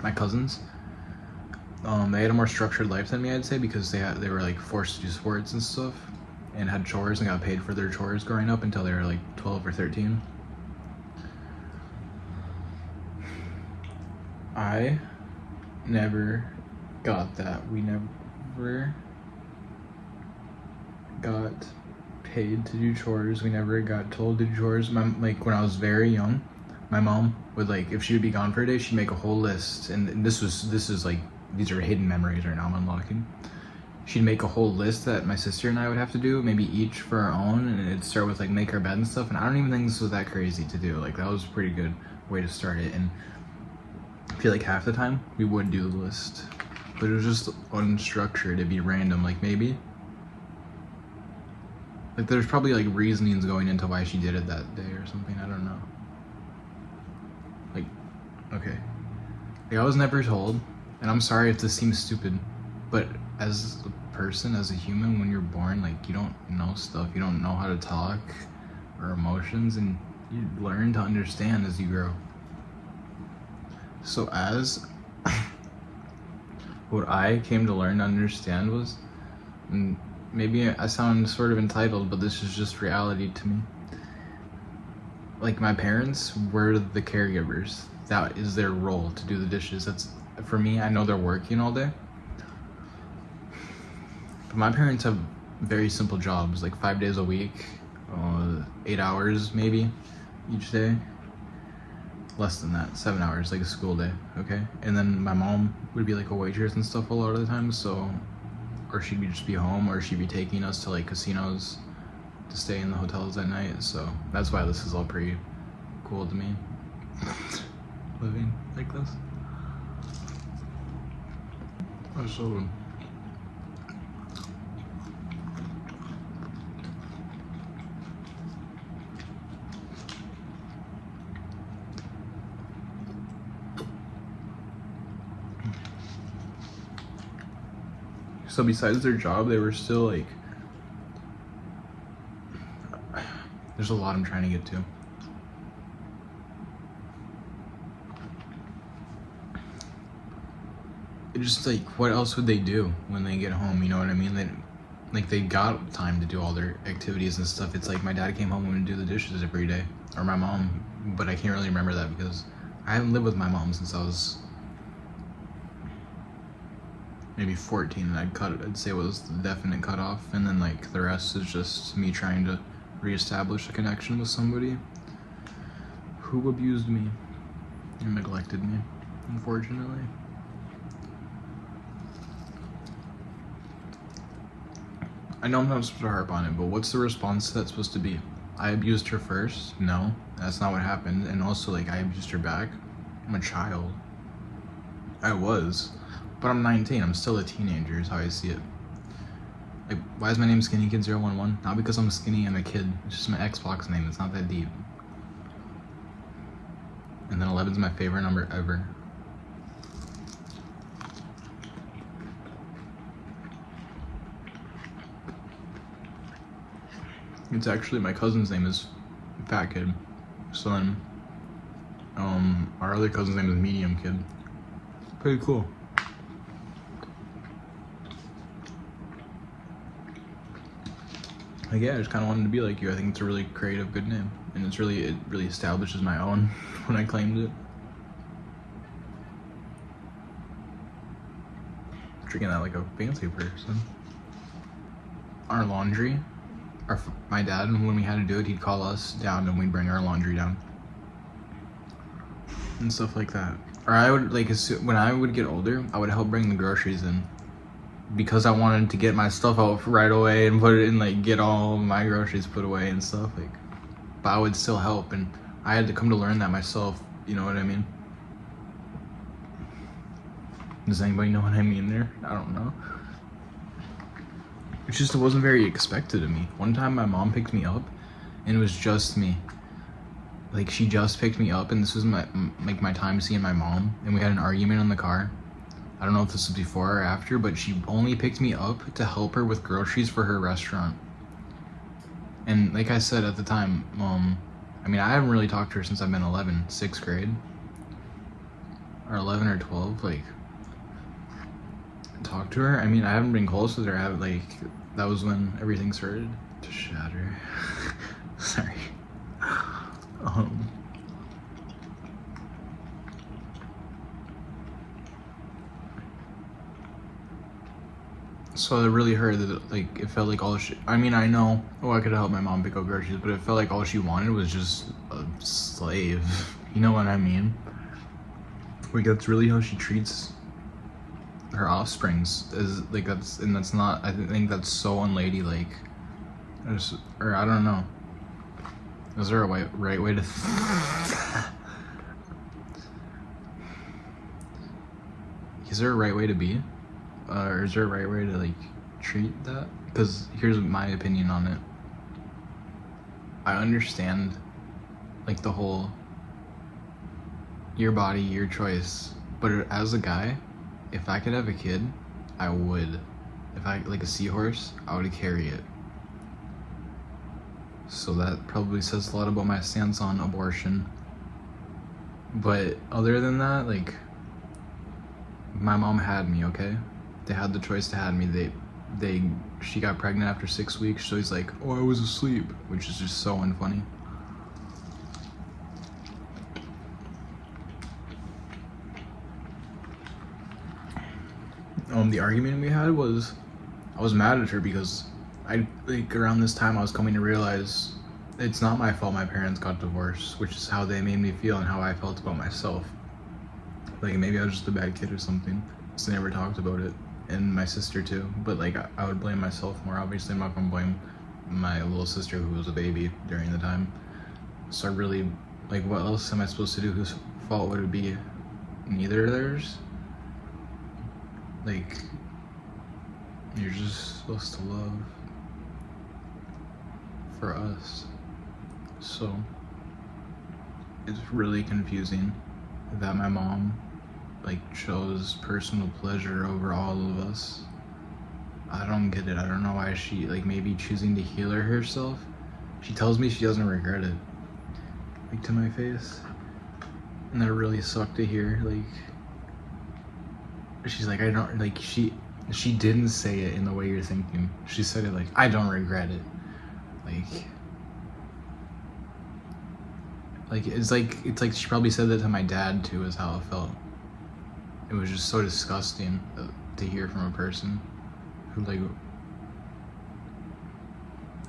My cousins, they had a more structured life than me, I'd say, because they were like forced to do sports and stuff and had chores and got paid for their chores growing up until they were like 12 or 13. I never got that. We never got paid to do chores. We never got told to do chores. Like when I was very young, my mom would like, if she would be gone for a day, she'd make a whole list. And this is like, these are hidden memories right now I'm unlocking. She'd make a whole list that my sister and I would have to do, maybe each for our own, and it'd start with like make our bed and stuff. And I don't even think this was that crazy to do. Like that was a pretty good way to start it. And I feel like half the time we would do the list, but it was just unstructured. It'd be random, like maybe like there's probably like reasonings going into why she did it that day or something. I don't know. Like, okay, like I was never told, and I'm sorry if this seems stupid, but as a person, as a human, when you're born, like you don't know stuff, you don't know how to talk or emotions, and you learn to understand as you grow. So as what I came to learn to understand was, and maybe I sound sort of entitled, but this is just reality to me. Like my parents were the caregivers. That is their role, to do the dishes. That's for me. I know they're working all day, but my parents have very simple jobs, like 5 days a week, 8 hours maybe each day. Less than that, 7 hours, like a school day, okay? And then my mom would be like a waitress and stuff a lot of the time, so, or she'd just be home, or she'd be taking us to like casinos to stay in the hotels at night. So that's why this is all pretty cool to me, living like this. So So besides their job, they were still like, there's a lot I'm trying to get to. It just like, what else would they do when they get home? You know what I mean? They got time to do all their activities and stuff. It's like my dad came home and would do the dishes every day, or my mom, but I can't really remember that because I haven't lived with my mom since I was maybe 14, and I'd say it was the definite cutoff, and then like the rest is just me trying to reestablish a connection with somebody who abused me and neglected me, unfortunately. I know I'm not supposed to harp on it, but what's the response to that supposed to be? I abused her first? No, that's not what happened. And also, like, I abused her back. I'm a child. I was. But I'm 19. I'm still a teenager is how I see it. Like, why is my name Skinny Kid 011? Not because I'm skinny, I'm a kid. It's just my Xbox name. It's not that deep. And then 11's my favorite number ever. It's actually, my cousin's name is Fat Kid. So then, our other cousin's name is Medium Kid. Pretty cool. Like, yeah, I just kind of wanted to be like you. I think it's a really creative, good name. And it really establishes my own when I claimed it. Treating that like a fancy person. Our laundry, my dad, when we had to do it, he'd call us down and we'd bring our laundry down. And stuff like that. Or I would, like, when I would get older, I would help bring the groceries in. Because I wanted to get my stuff out right away and put it in, like, get all my groceries put away and stuff, like. But I would still help, and I had to come to learn that myself, you know what I mean? Does anybody know what I mean there? I don't know. It's just, it wasn't very expected of me. One time my mom picked me up, and it was just me. Like, she just picked me up, and this was my time seeing my mom, and we had an argument in the car. I don't know if this was before or after, but she only picked me up to help her with groceries for her restaurant. And like I said at the time, I mean, I haven't really talked to her since I've been 11, 6th grade. Or 11 or 12, like, talk to her. I mean, I haven't been close with her. That was when everything started to shatter. Sorry. So it really hurt that, like, it felt like all she, I mean, I know, I could help my mom pick up groceries, but it felt like all she wanted was just a slave. You know what I mean? Like, that's really how she treats her offsprings, is, like, that's not, I think that's so unladylike. Or I don't know. Is there a right way to is there a right way to be? Or is there a right way to, like, treat that? Because here's my opinion on it. I understand, like, the whole your body, your choice. But as a guy, if I could have a kid, I would. If I, like a seahorse, I would carry it. So that probably says a lot about my stance on abortion. But other than that, like, my mom had me, okay? They had the choice to have me. She got pregnant after 6 weeks, so he's like, oh, I was asleep, which is just so unfunny. The argument we had was, I was mad at her because around this time I was coming to realize it's not my fault my parents got divorced, which is how they made me feel and how I felt about myself. Like, maybe I was just a bad kid or something, so they never talked about it. And my sister too, but like, I would blame myself more. Obviously I'm not gonna blame my little sister who was a baby during the time. So I really, like, what else am I supposed to do? Whose fault would it be? Neither of theirs? Like, you're just supposed to love for us. So it's really confusing that my mom, like, chose personal pleasure over all of us. I don't get it. I don't know why she, like, maybe choosing to heal herself. She tells me she doesn't regret it. Like, to my face. And that really sucked to hear. Like, she's like, I don't, like, she didn't say it in the way you're thinking. She said it like, I don't regret it. Like it's like she probably said that to my dad too, is how it felt. It was just so disgusting to hear from a person who, like,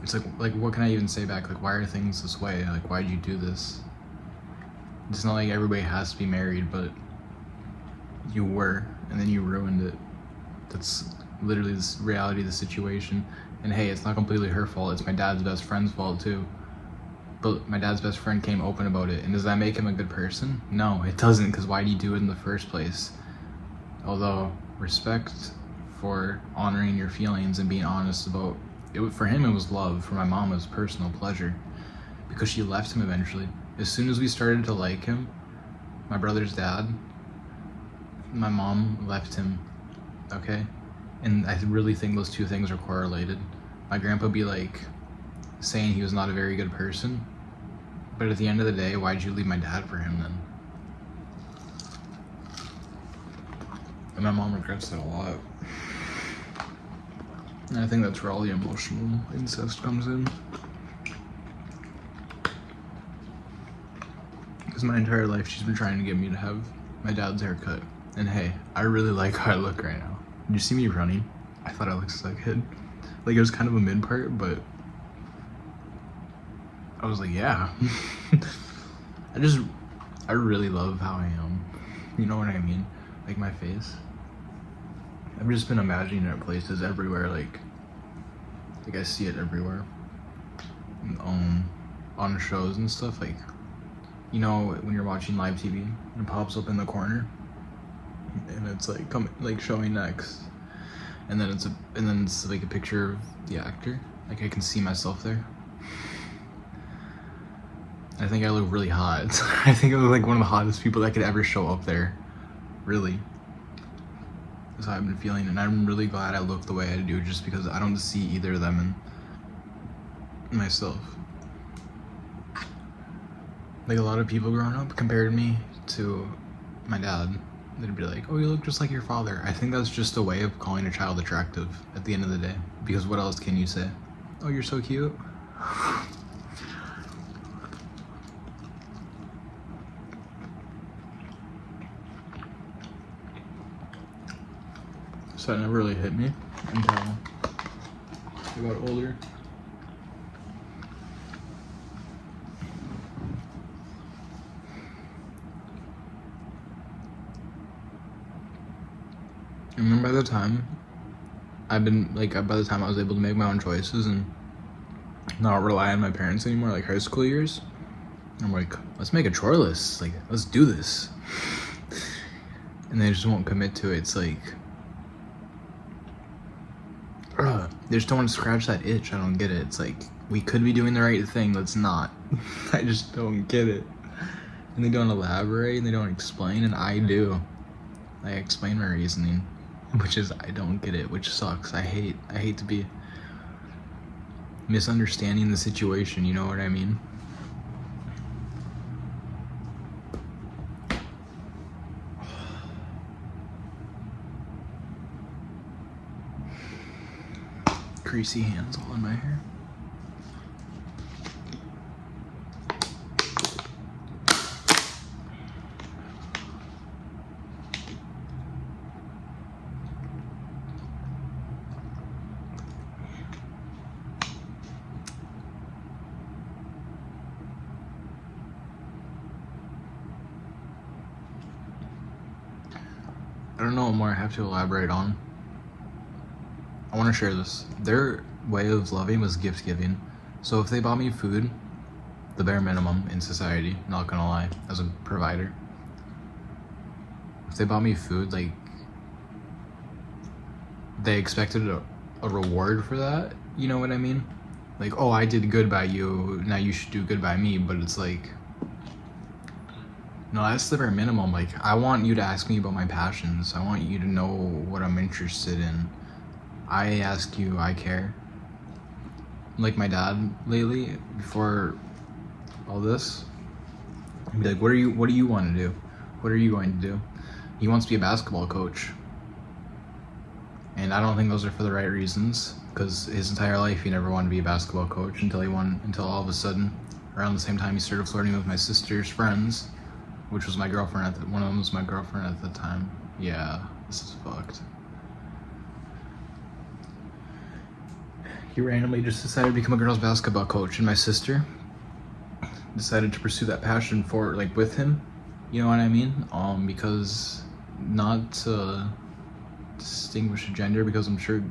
it's like what can I even say back? Like, why are things this way? Like, why'd you do this? It's not like everybody has to be married, but you were, and then you ruined it. That's literally the reality of the situation. And hey, it's not completely her fault. It's my dad's best friend's fault too. But my dad's best friend came open about it. And does that make him a good person? No, it doesn't, because why do you do it in the first place? Although, respect for honoring your feelings and being honest about it. For him, it was love. For my mom, it was personal pleasure. Because she left him eventually. As soon as we started to like him, my brother's dad, my mom left him, okay? And I really think those two things are correlated. My grandpa be like saying he was not a very good person, but at the end of the day, why'd you leave my dad for him then? And my mom regrets it a lot. And I think that's where all the emotional incest comes in. Because my entire life she's been trying to get me to have my dad's haircut. And hey, I really like how I look right now. Did you see me running? I thought I looked like a kid. Like, it was kind of a mid part, but I was like, yeah. I really love how I am. You know what I mean? Like, my face. I've just been imagining it at places everywhere, like I see it everywhere. On shows and stuff, like, you know, when you're watching live TV and it pops up in the corner and it's like showing next, and then it's like a picture of the actor. Like, I can see myself there. I think I look really hot. I think I look like one of the hottest people that could ever show up there. Really. That's how I've been feeling, and I'm really glad I look the way I do, just because I don't see either of them in myself. Like, a lot of people growing up compared me to my dad. They'd be like, oh, you look just like your father. I think that's just a way of calling a child attractive at the end of the day. Because what else can you say? Oh, you're so cute. So that never really hit me until I got older. And then by the time I was able to make my own choices and not rely on my parents anymore, like high school years, I'm like, let's make a chore list. Like, let's do this. And they just won't commit to it. It's like, they just don't want to scratch that itch. I don't get it. It's like, we could be doing the right thing. Let's not. I just don't get it. And they don't elaborate and they don't explain, and I do. I explain my reasoning, which is I don't get it, which sucks. I hate to be misunderstanding the situation, you know what I mean? Greasy hands all in my hair. I don't know what more I have to elaborate on. I want to share this. Their way of loving was gift giving. So if they bought me food, the bare minimum in society, not gonna lie, as a provider, if they bought me food, like, they expected a reward for that, you know what I mean? Like, oh, I did good by you, now you should do good by me. But it's like, no, that's the bare minimum. Like, I want you to ask me about my passions. I want you to know what I'm interested in. I ask you, I care. Like my dad lately, before all this, he'd be like, what do you want to do? What are you going to do? He wants to be a basketball coach. And I don't think those are for the right reasons, because his entire life he never wanted to be a basketball coach until all of a sudden, around the same time he started flirting with my sister's friends, which was my girlfriend one of them was my girlfriend at the time. Yeah, this is fucked. He randomly just decided to become a girls' basketball coach, and my sister decided to pursue that passion for, like, with him. You know what I mean? Because not to distinguish a gender, because I'm sure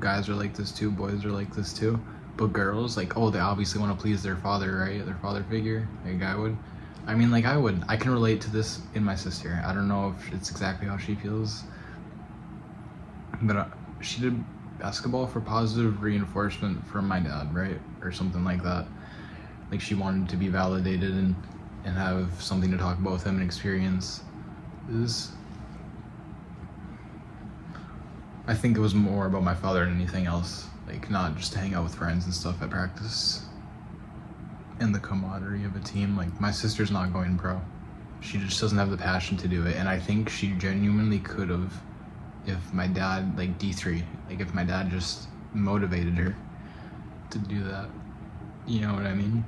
guys are like this too, boys are like this too. But girls, like, oh, they obviously want to please their father, right? Their father figure, like a guy would. I mean, like, I would. I can relate to this in my sister. I don't know if it's exactly how she feels, but she did basketball for positive reinforcement from my dad, right? Or something like that. Like, she wanted to be validated and have something to talk about with him and experience. I think it was more about my father than anything else. Like, not just to hang out with friends and stuff at practice. And the camaraderie of a team. Like, my sister's not going pro. She just doesn't have the passion to do it. And I think she genuinely could have if my dad, like D3, like if my dad just motivated her to do that. You know what I mean?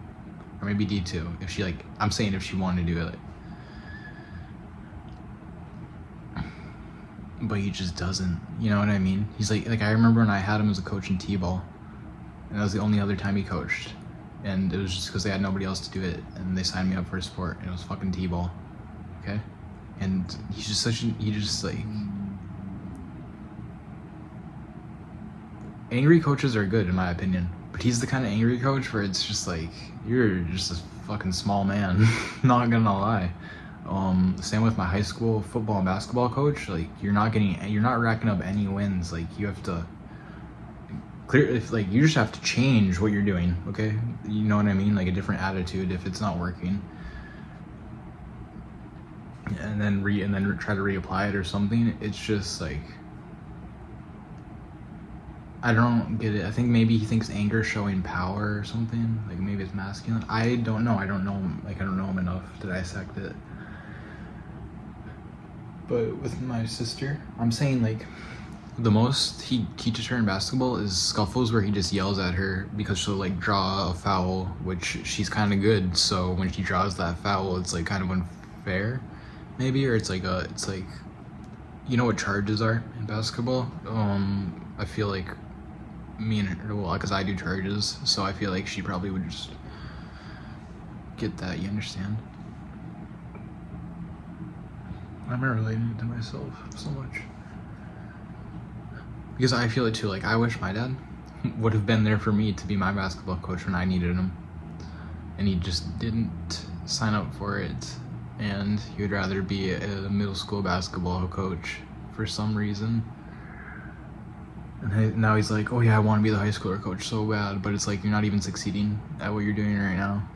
Or maybe D2. If she, like, I'm saying if she wanted to do it. Like, but he just doesn't. You know what I mean? He's like I remember when I had him as a coach in T-ball, and that was the only other time he coached, and it was just because they had nobody else to do it, and they signed me up for a sport, and it was fucking T-ball. Okay, and he's just like angry coaches are good in my opinion, but he's the kind of angry coach where it's just like, you're just a fucking small man. Not gonna lie. Same with my high school football and basketball coach. Like, you're not racking up any wins. Like, you have to you just have to change what you're doing, okay? You know what I mean? Like, a different attitude if it's not working. And then try to reapply it or something. It's just like, I don't get it. I think maybe he thinks anger showing power or something. Like, maybe it's masculine. I don't know him. Like, I don't know him enough to dissect it. But with my sister, I'm saying, like, the most he teaches her in basketball is scuffles where he just yells at her because she'll, like, draw a foul, which she's kind of good. So when she draws that foul, it's, like, kind of unfair, maybe, or it's like, you know what charges are in basketball? I feel like me and her, well, because I do charges, so I feel like she probably would just get that, you understand? I'm not relating to myself so much. Because I feel it too, like, I wish my dad would have been there for me to be my basketball coach when I needed him. And he just didn't sign up for it. And he would rather be a middle school basketball coach for some reason. And now he's like, oh yeah, I want to be the high schooler coach so bad. But it's like, you're not even succeeding at what you're doing right now.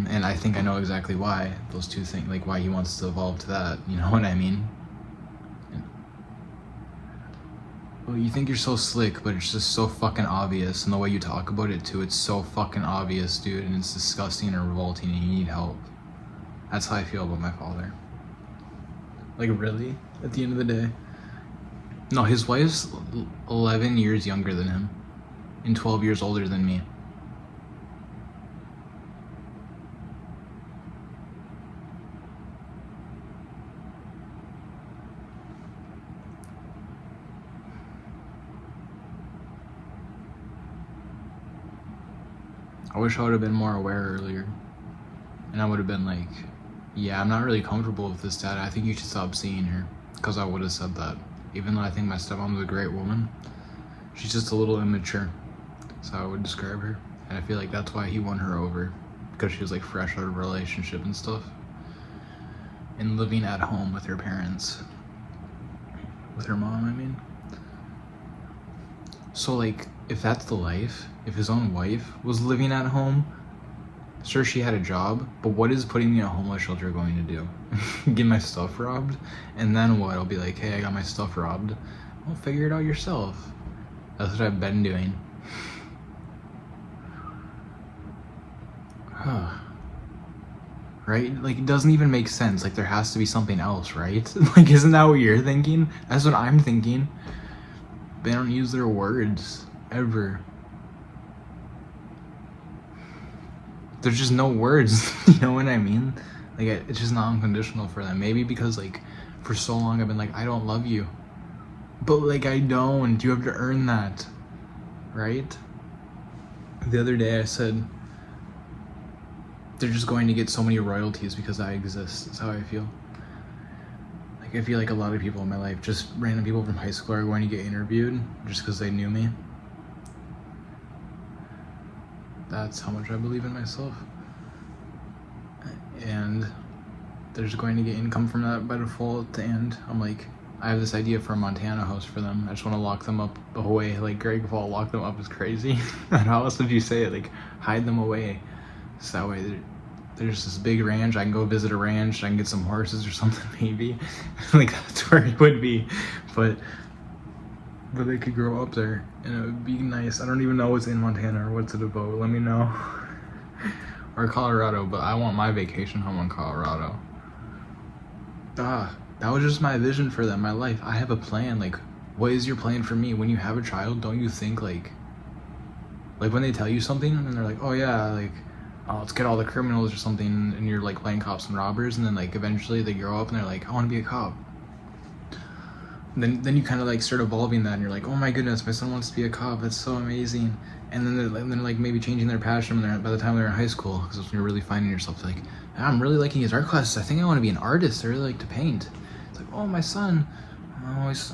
And I think I know exactly why those two things, like why he wants to evolve to that, you know what I mean? Well, you think you're so slick, but it's just so fucking obvious, and the way you talk about it too, it's so fucking obvious, dude, and it's disgusting and revolting, and you need help. That's how I feel about my father. Like, really? At the end of the day? No, his wife's 11 years younger than him, and 12 years older than me. I wish I would have been more aware earlier. And I would have been like, yeah, I'm not really comfortable with this, Dad. I think you should stop seeing her. Because I would have said that. Even though I think my stepmom's a great woman, she's just a little immature. That's how I would describe her. And I feel like that's why he won her over. Because she was like fresh out of a relationship and stuff. And living at home with her parents. With her mom, I mean. So, like, if that's the life, if his own wife was living at home, sure, she had a job, but what is putting me in a homeless shelter going to do? Get my stuff robbed? And then what? I'll be like, hey, I got my stuff robbed. Well, figure it out yourself. That's what I've been doing. Right? Like, it doesn't even make sense. Like, there has to be something else, right? Like, isn't that what you're thinking? That's what I'm thinking. They don't use their words ever. There's just no words. You know what I mean? Like, it's just not unconditional for them. Maybe because, like, for so long I've been like, I don't love you. But, like, I don't. You have to earn that. Right? The other day I said, they're just going to get so many royalties because I exist. That's how I feel. Like, I feel like a lot of people in my life, just random people from high school, are going to get interviewed just because they knew me. That's how much I believe in myself. And they're just going to get income from that by default. And I'm like, I have this idea for a Montana house for them. I just want to lock them up away. Like, Greg Paul, lock them up is crazy. How else would you say it? Like, hide them away. So that way there's this big ranch. I can go visit a ranch. I can get some horses or something, maybe. Like, that's where it would be. But they could grow up there and it would be nice. I don't even know what's in Montana or what's it about. Let me know. Or Colorado, but I want my vacation home in Colorado. That was just my vision for them, my life. I have a plan. Like, what is your plan for me? When you have a child, don't you think, like when they tell you something and they're like, oh yeah, like, oh, let's get all the criminals or something, and you're like playing cops and robbers, and then like eventually they grow up and they're like, I want to be a cop. Then you kind of like start evolving that, and you're like, oh my goodness, my son wants to be a cop. That's so amazing. And then they're like maybe changing their passion by the time they're in high school, because when you're really finding yourself like, I'm really liking his art classes. I think I want to be an artist. I really like to paint. It's like, oh, my son,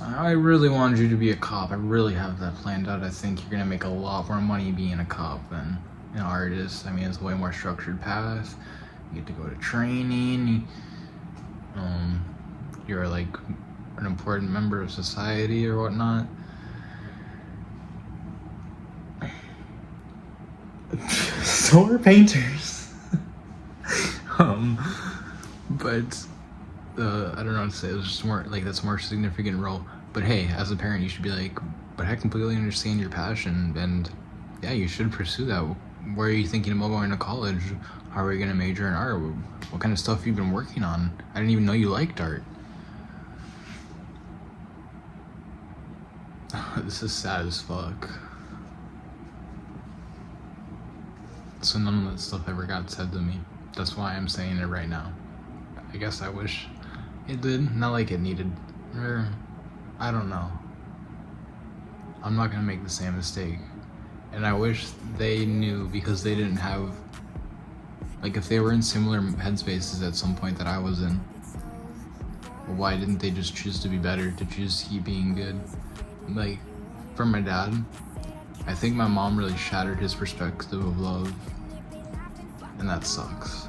I really wanted you to be a cop. I really have that planned out. I think you're gonna make a lot more money being a cop than an artist. I mean, it's a way more structured path. You get to go to training. You're like an important member of society or whatnot. So are painters. But I don't know what to say. It was just more like, that's a more significant role. But hey, as a parent, you should be like, but I completely understand your passion, and yeah, you should pursue that. Where are you thinking about going to college? How are you gonna major in art? What kind of stuff have you been working on? I didn't even know you liked art. This is sad as fuck. So none of that stuff ever got said to me. That's why I'm saying it right now. I guess I wish it did. Not like it needed. Or, I don't know. I'm not gonna make the same mistake. And I wish they knew, because they didn't have, like, if they were in similar headspaces at some point that I was in, why didn't they just choose to be better, to choose to keep being good? Like, for my dad, I think my mom really shattered his perspective of love, and that sucks.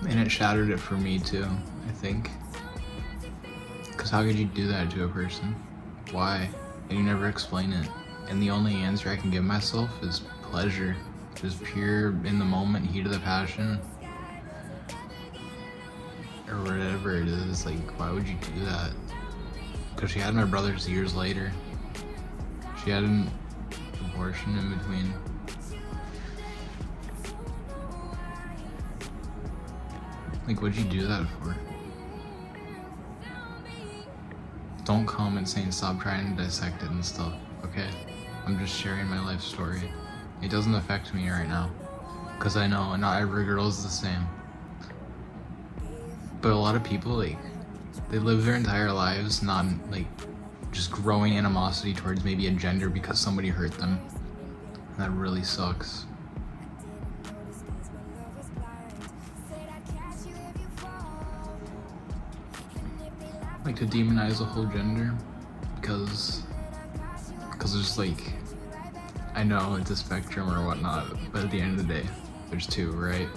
And it shattered it for me too, I think. Because how could you do that to a person? Why? And you never explain it. And the only answer I can give myself is pleasure. Just pure, in the moment, heat of the passion. Or whatever it is. Like, why would you do that? Because she had my brothers years later. She had an abortion in between. Like, what'd you do that for? Don't comment saying stop trying to dissect it and stuff, okay? I'm just sharing my life story. It doesn't affect me right now, because I know not every girl is the same. But a lot of people, like, they live their entire lives not, like, just growing animosity towards maybe a gender because somebody hurt them. And that really sucks. Like, to demonize a whole gender because there's, like, I know it's a spectrum or whatnot, but at the end of the day, there's two, right?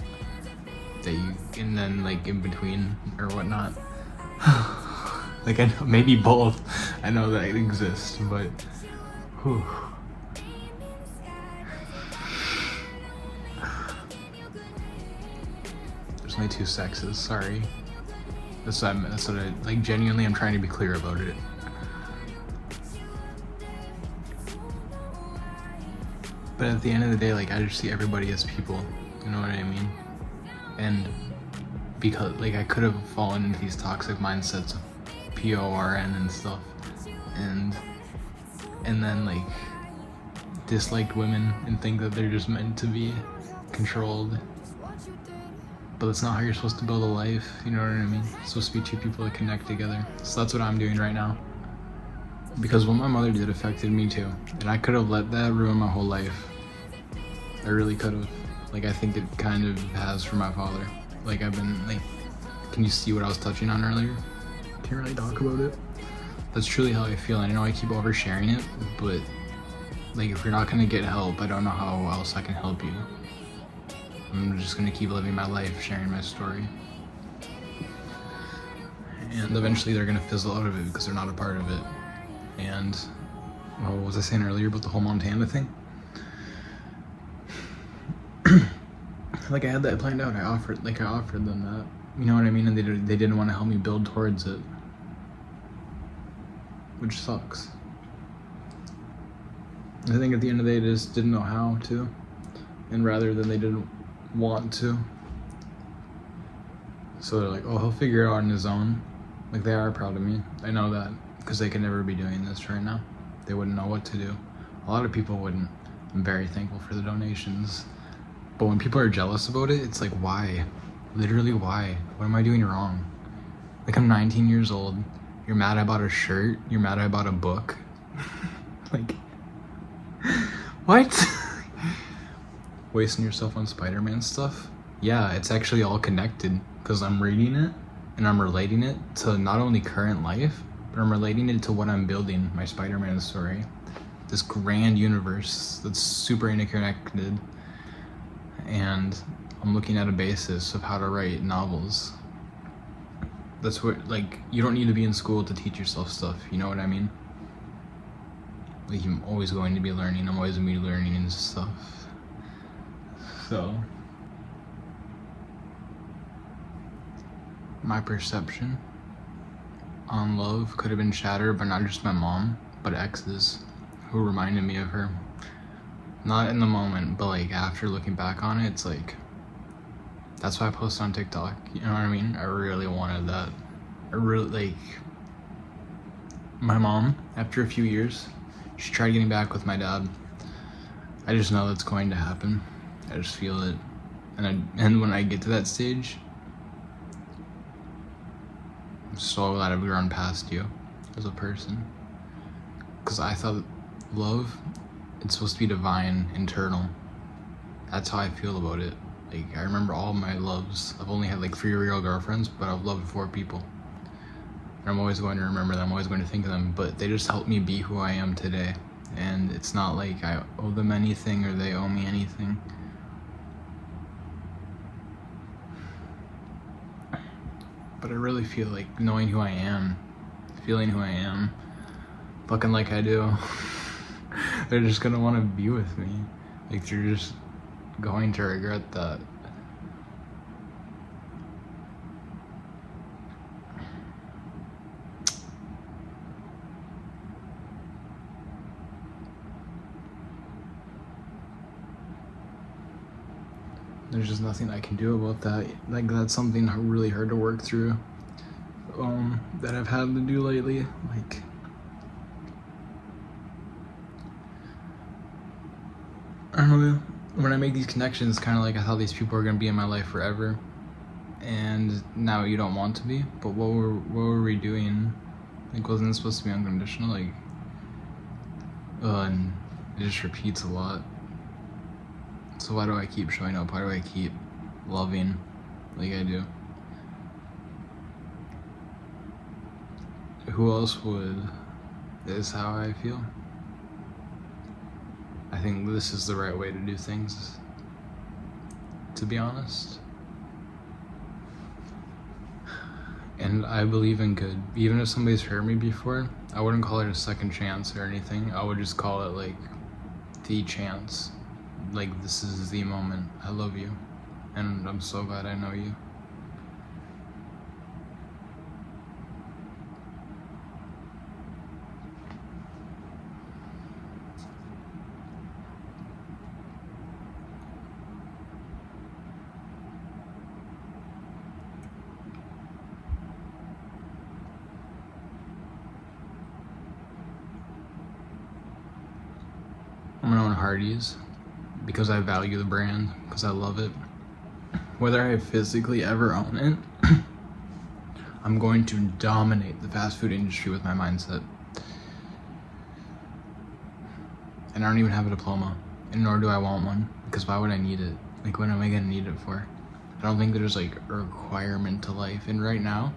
That you, and then, like, in between or whatnot. Like, I know, maybe both. I know that it exists, but whew. There's only two sexes, sorry. That's what I like. Genuinely, I'm trying to be clear about it. But at the end of the day, like, I just see everybody as people. You know what I mean? And because, like, I could have fallen into these toxic mindsets of PORN and stuff, and then like disliked women and think that they're just meant to be controlled. But that's not how you're supposed to build a life. You know what I mean? It's supposed to be two people that connect together. So that's what I'm doing right now. Because what my mother did affected me too. And I could have let that ruin my whole life. I really could have. Like, I think it kind of has for my father. Like, I've been, like, can you see what I was touching on earlier? Can't really talk about it. That's truly how I feel. And I know I keep oversharing it, but, like, if you're not gonna get help, I don't know how else I can help you. I'm just gonna keep living my life, sharing my story. And eventually they're gonna fizzle out of it because they're not a part of it. And what was I saying earlier about the whole Montana thing? Like, I had that planned out. I offered them that. You know what I mean? And they didn't want to help me build towards it. Which sucks. I think at the end of the day, they just didn't know how to. And rather than they didn't want to. So they're like, oh, he'll figure it out on his own. Like, they are proud of me. I know that. Because they could never be doing this right now. They wouldn't know what to do. A lot of people wouldn't. I'm very thankful for the donations. But when people are jealous about it, it's like, why? Literally, why? What am I doing wrong? Like, I'm 19 years old. You're mad I bought a shirt. You're mad I bought a book. Like, what? Wasting yourself on Spider-Man stuff? Yeah, it's actually all connected. Because I'm reading it, and I'm relating it to not only current life, but I'm relating it to what I'm building, my Spider-Man story. This grand universe that's super interconnected. And I'm looking at a basis of how to write novels. That's what, like, you don't need to be in school to teach yourself stuff, you know what I mean? Like, I'm always going to be learning, I'm always going to be learning and stuff. So, my perception on love could have been shattered by not just my mom, but exes who reminded me of her. Not in the moment, but like after looking back on it, it's like, that's why I posted on TikTok, you know what I mean? I really wanted that. I really, like, my mom, after a few years, she tried getting back with my dad. I just know that's going to happen. I just feel it. And when I get to that stage, I'm so glad I've grown past you as a person. Because I thought love, it's supposed to be divine, internal. That's how I feel about it. Like, I remember all my loves. I've only had like 3 real girlfriends, but I've loved 4 people. And I'm always going to remember them, I'm always going to think of them, but they just helped me be who I am today. And it's not like I owe them anything or they owe me anything. But I really feel like knowing who I am, feeling who I am, looking like I do, they're just gonna want to be with me. Like, they're just going to regret that. There's just nothing I can do about that. Like, that's something really hard to work through, that I've had to do lately. Like, I don't know, when I make these connections, kind of like I thought these people are going to be in my life forever, and now you don't want to be. But what were we doing? Like, wasn't it supposed to be unconditional? Like, and it just repeats a lot. So why do I keep showing up? Why do I keep loving like I do? Who else would? Is how I feel. I think this is the right way to do things, to be honest. And I believe in good. Even if somebody's hurt me before, I wouldn't call it a second chance or anything. I would just call it like the chance. Like, this is the moment. I love you, and I'm so glad I know you. Hardee's because I value the brand, because I love it. Whether I physically ever own it, I'm going to dominate the fast food industry with my mindset. And I don't even have a diploma, and nor do I want one, because why would I need it? Like, what am I gonna need it for? I don't think there's like a requirement to life. And right now,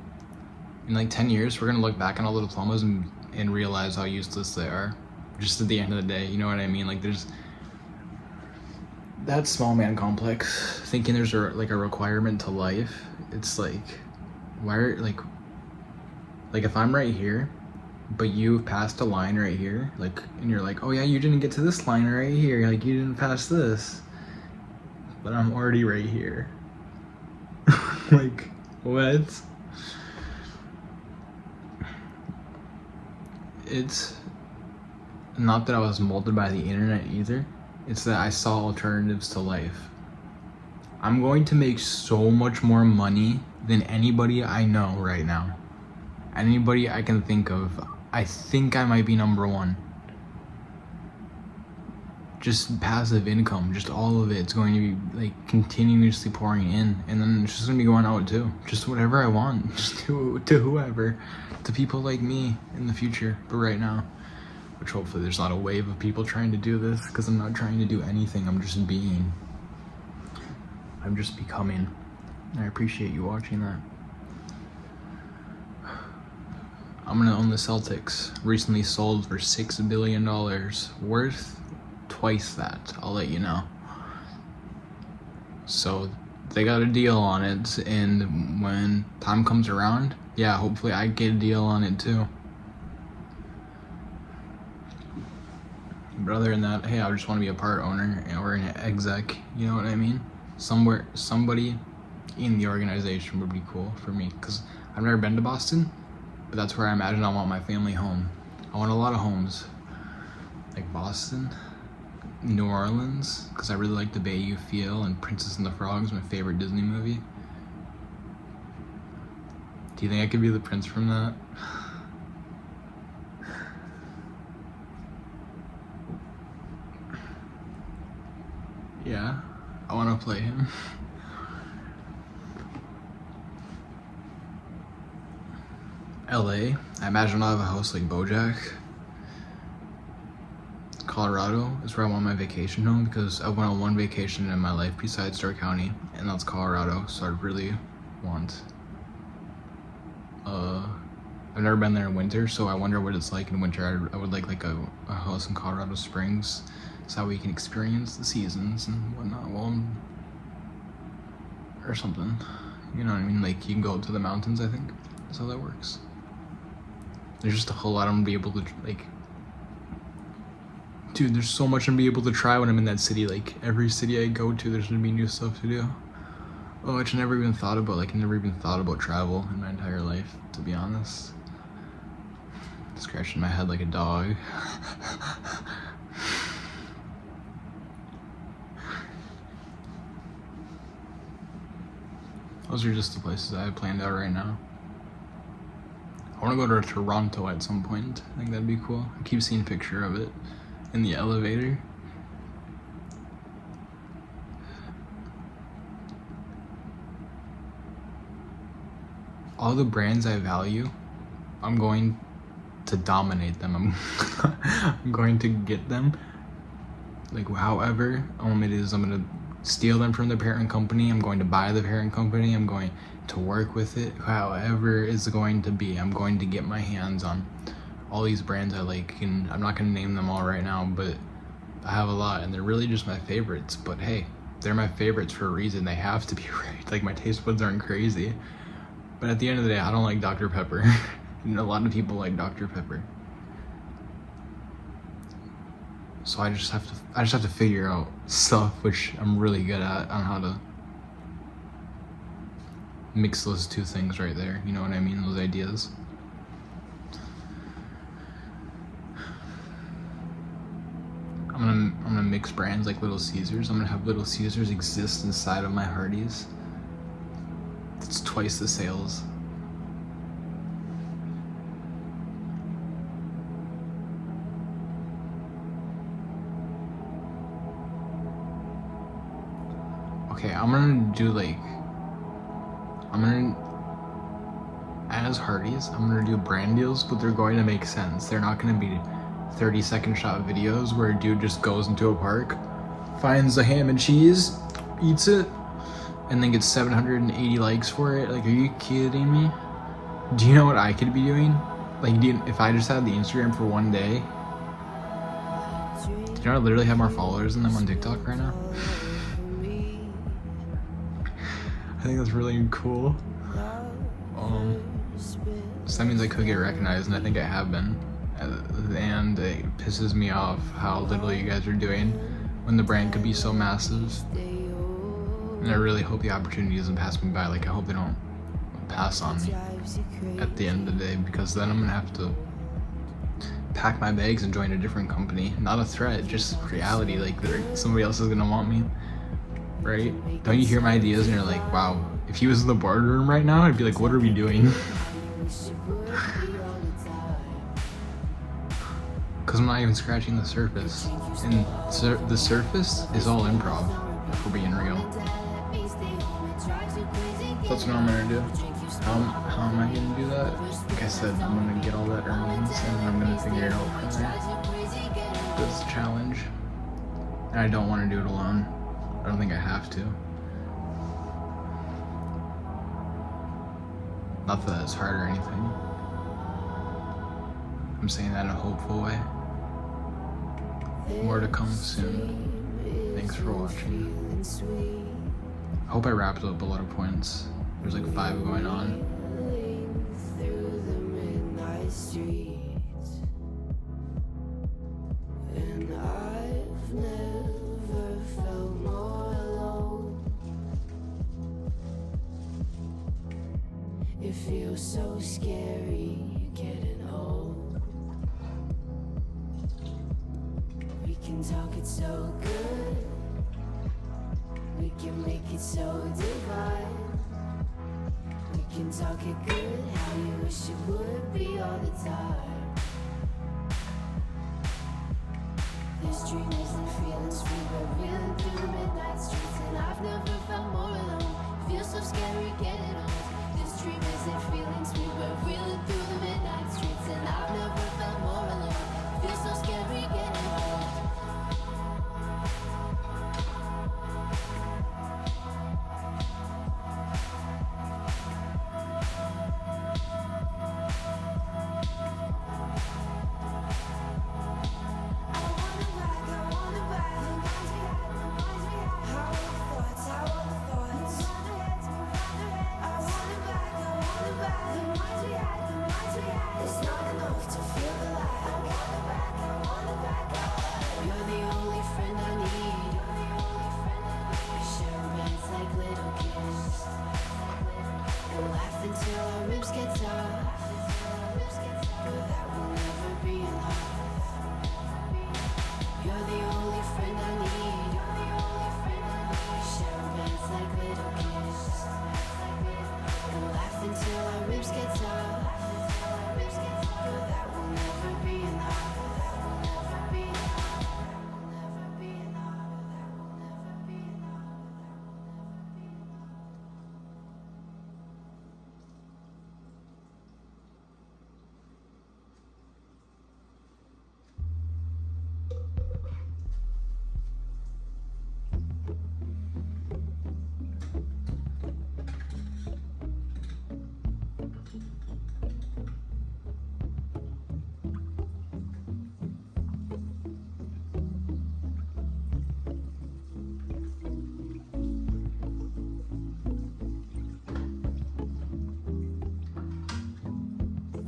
in like 10 years, we're gonna look back on all the diplomas and realize how useless they are. Just at the end of the day, you know what I mean? Like, there's that small man complex, thinking there's a requirement to life. It's like, why are, like if I'm right here, but you've passed a line right here, like, and you're like, oh yeah, you didn't get to this line right here, like, you didn't pass this, but I'm already right here. Like, what? It's not that I was molded by the internet either. It's that I saw alternatives to life. I'm going to make so much more money than anybody I know right now. Anybody I can think of. I think I might be number one. Just passive income, just all of it's going to be like continuously pouring in, and then it's just gonna be going out too. Just whatever I want, just to whoever, to people like me in the future. But right now, which hopefully there's not a wave of people trying to do this, because I'm not trying to do anything. I'm just being. I'm just becoming. And I appreciate you watching that. I'm gonna own the Celtics. Recently sold for $6 billion, worth twice that. I'll let you know. So they got a deal on it, and when time comes around, yeah, hopefully I get a deal on it too. But other than that, hey, I just want to be a part owner or an exec, you know what I mean? Somebody in the organization would be cool for me, because I've never been to Boston, but that's where I imagine I want my family home. I want a lot of homes, like Boston, New Orleans, because I really like the Bayou feel, and Princess and the Frog is my favorite Disney movie. Do you think I could be the prince from that? Yeah, I want to play him. LA, I imagine I'll have a house like Bojack. Colorado is where I want my vacation home, because I went on one vacation in my life besides Stark County, and that's Colorado, so I really want. I've never been there in winter, so I wonder what it's like in winter. I would like a house in Colorado Springs, so we can experience the seasons and whatnot. Well, or something, you know what I mean? Like, you can go to the mountains, I think. That's how that works. There's just a whole lot I'm gonna be able to, like, dude, there's so much I'm gonna be able to try when I'm in that city. Like, every city I go to, there's gonna be new stuff to do. Oh, which I never even thought about. Like, I never even thought about travel in my entire life, to be honest. Scratching my head like a dog. Those are just the places I have planned out right now. I want to go to Toronto at some point. I think that'd be cool. I keep seeing a picture of it in the elevator. All the brands I value, I'm going to dominate them. I'm going to get them. Like, however it is, I'm going to steal them from the parent company. I'm going to buy the parent company. I'm going to work with it. However it's going to be, I'm going to get my hands on all these brands I like, and I'm not going to name them all right now, but I have a lot, and they're really just my favorites. But hey, they're my favorites for a reason. They have to be right. Like, my taste buds aren't crazy. But at the end of the day, I don't like Dr. Pepper. And a lot of people like Dr. Pepper. So I just have to figure out stuff which I'm really good at, on how to mix those two things right there. You know what I mean? Those ideas. I'm gonna mix brands like Little Caesars. I'm gonna have Little Caesars exist inside of my Hardee's. It's twice the sales. I'm gonna do as Hardee's, I'm gonna do brand deals, but they're going to make sense. They're not gonna be 30-second shot videos where a dude just goes into a park, finds a ham and cheese, eats it, and then gets 780 likes for it. Like, are you kidding me? Do you know what I could be doing? Like, if I just had the Instagram for one day, do you know I literally have more followers than them on TikTok right now? I think that's really cool. So that means I could get recognized, and I think I have been. And it pisses me off how little you guys are doing when the brand could be so massive. And I really hope the opportunity doesn't pass me by. Like, I hope they don't pass on me at the end of the day, because then I'm gonna have to pack my bags and join a different company. Not a threat, just reality. Like, somebody else is gonna want me, right? Don't you hear my ideas and you're like, wow, if he was in the boardroom right now, I'd be like, what are we doing? Because I'm not even scratching the surface, and the surface is all improv, if we're being real. That's what I'm gonna do. How am I gonna do that? Like I said, I'm gonna get all that earnings and I'm gonna figure it out from there. That's the challenge. And I don't want to do it alone. I don't think I have to. Not that it's hard or anything. I'm saying that in a hopeful way. More to come soon. Thanks for watching. I hope I wrapped up a lot of points. There's like 5 going on. And I've never felt more alone. It feels so scary getting old. We can talk it so good. We can make it so divine. We can talk it good, how you wish it would be all the time. This dream isn't feeling sweet, but reeling through the midnight streets. And I've never felt more alone. It feels so scary getting old. This dream isn't feeling sweet, but reeling through the midnight streets. And I've never felt more alone. It feels so scary getting old. Until our ribs get tough, but that will never be enough. You're the only friend I need. Share beds like little kids. We'll laugh until our ribs get tough, but that will never be enough.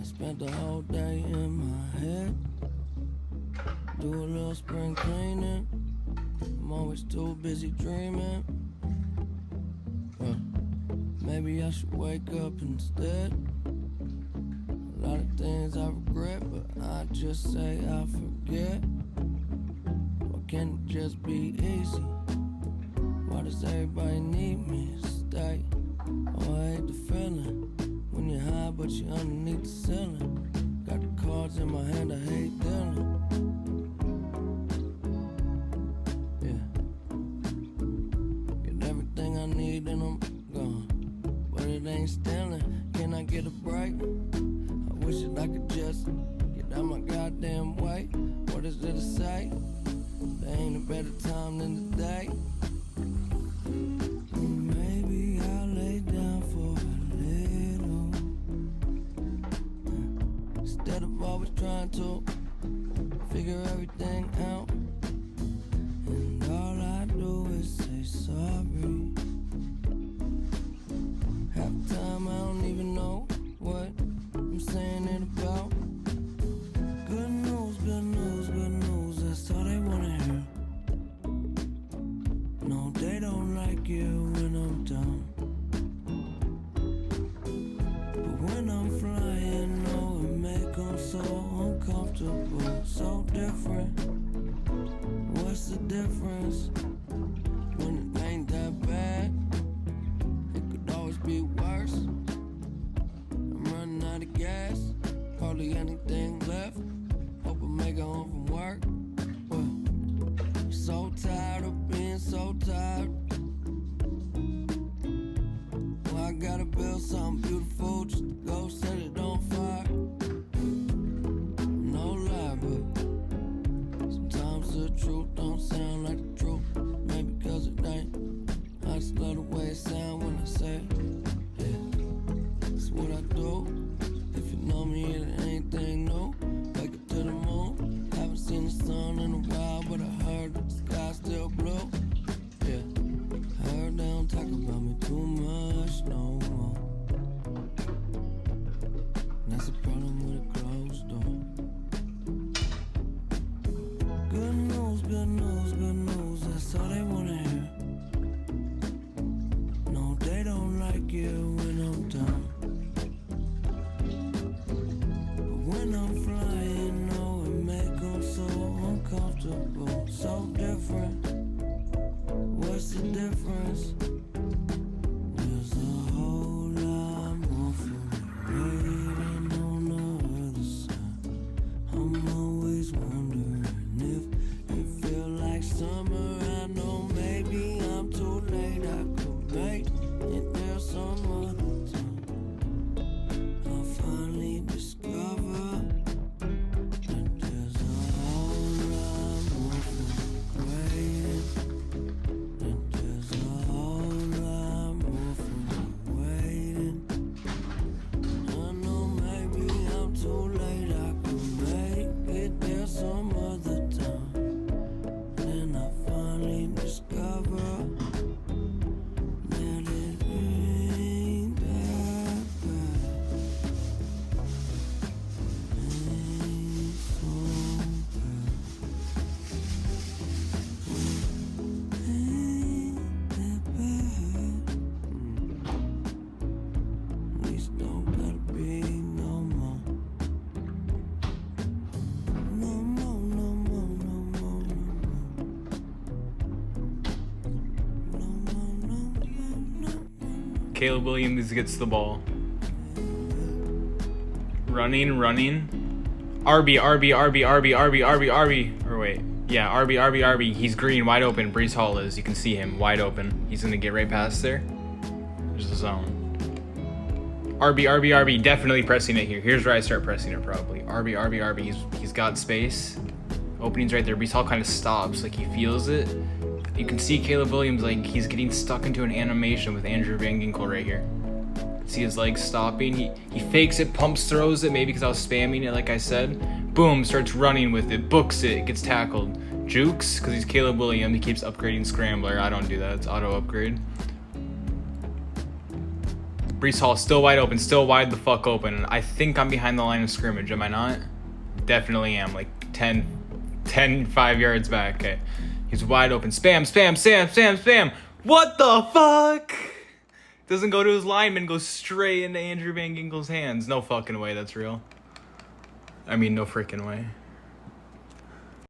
Spent the whole day in my head. Do a little spring cleaning. I'm always too busy dreaming. Maybe I should wake up instead. A lot of things I regret, but I just say I forget. Why can't it just be easy? Why does everybody need me to stay? Oh, I hate the feeling when you're high but you're underneath the ceiling. Got the cards in my hand, I hate dealing. Yeah. Get everything I then I'm gone. But it ain't stealing, can I get a break? I wish that I could just get out my goddamn way. What is there to say? There ain't a better time than today. Maybe I'll lay down for a little, instead of always trying to figure everything out. And all I do is say sorry. Half the time I don't even know what I'm saying it about. Good news, good news, good news, that's all they wanna hear. No, they don't like it when I'm down. But when I'm flying, no, it make them so uncomfortable, so different. What's the difference? When it ain't that bad, it could always be worse. I'm running out of gas, hardly anything left. Hope I make it home from work. Well, I'm so tired of being so tired. Well, I gotta build something beautiful just to go set it on fire. No lie, but sometimes the truth don't sound like the truth. Maybe cause it ain't. I just love the way it sound when I say it. Yeah, that's what I do. If you know me, it ain't anything new. Wake up to the moon. Haven't seen the sun in a while, but I heard that the sky's still blue. Yeah, I heard they don't talk about me too much no more. That's the problem with a closed door. Good news, good news, good news, that's all they wanna hear. No, they don't like it when I'm down. But when I'm flying, no, it make them so uncomfortable, so different. What's the difference? There's a whole lot more for me waiting on the other side. I'm always wondering if it feel like summer. I know maybe I'm too late. I could make it there some other time. I'll finally discover that there's a whole lot more for me waiting. That there's a whole lot more for me waiting. I know maybe I'm too late. I could make it there some other time. Then I finally discover that it ain't that bad. Ain't so bad. Ain't that bad. At least don't gotta be no more. No more, no more, no more, no more. Caleb Williams gets the ball. Running. RB. Or wait. Yeah, RB. He's green, wide open. Brees Hall is. You can see him, wide open. He's going to get right past there. There's the zone. RB. Definitely pressing it here. Here's where I start pressing it probably. RB. He's got space. Opening's right there. Brees Hall kind of stops. Like he feels it. You can see Caleb Williams, like he's getting stuck into an animation with Andrew Van Ginkel right here. See his legs stopping. He fakes it, pumps, throws it, maybe because I was spamming it like I said. Boom, starts running with it, books it, gets tackled. Jukes, because he's Caleb Williams, he keeps upgrading Scrambler. I don't do that, it's auto upgrade. Brees Hall still wide open, still wide the fuck open. I think I'm behind the line of scrimmage, am I not? Definitely am, like 5 yards back. Okay. He's wide open. Spam. What the fuck? Doesn't go to his lineman, goes straight into Andrew Van Ginkel's hands. No fucking way that's real. I mean, no freaking way.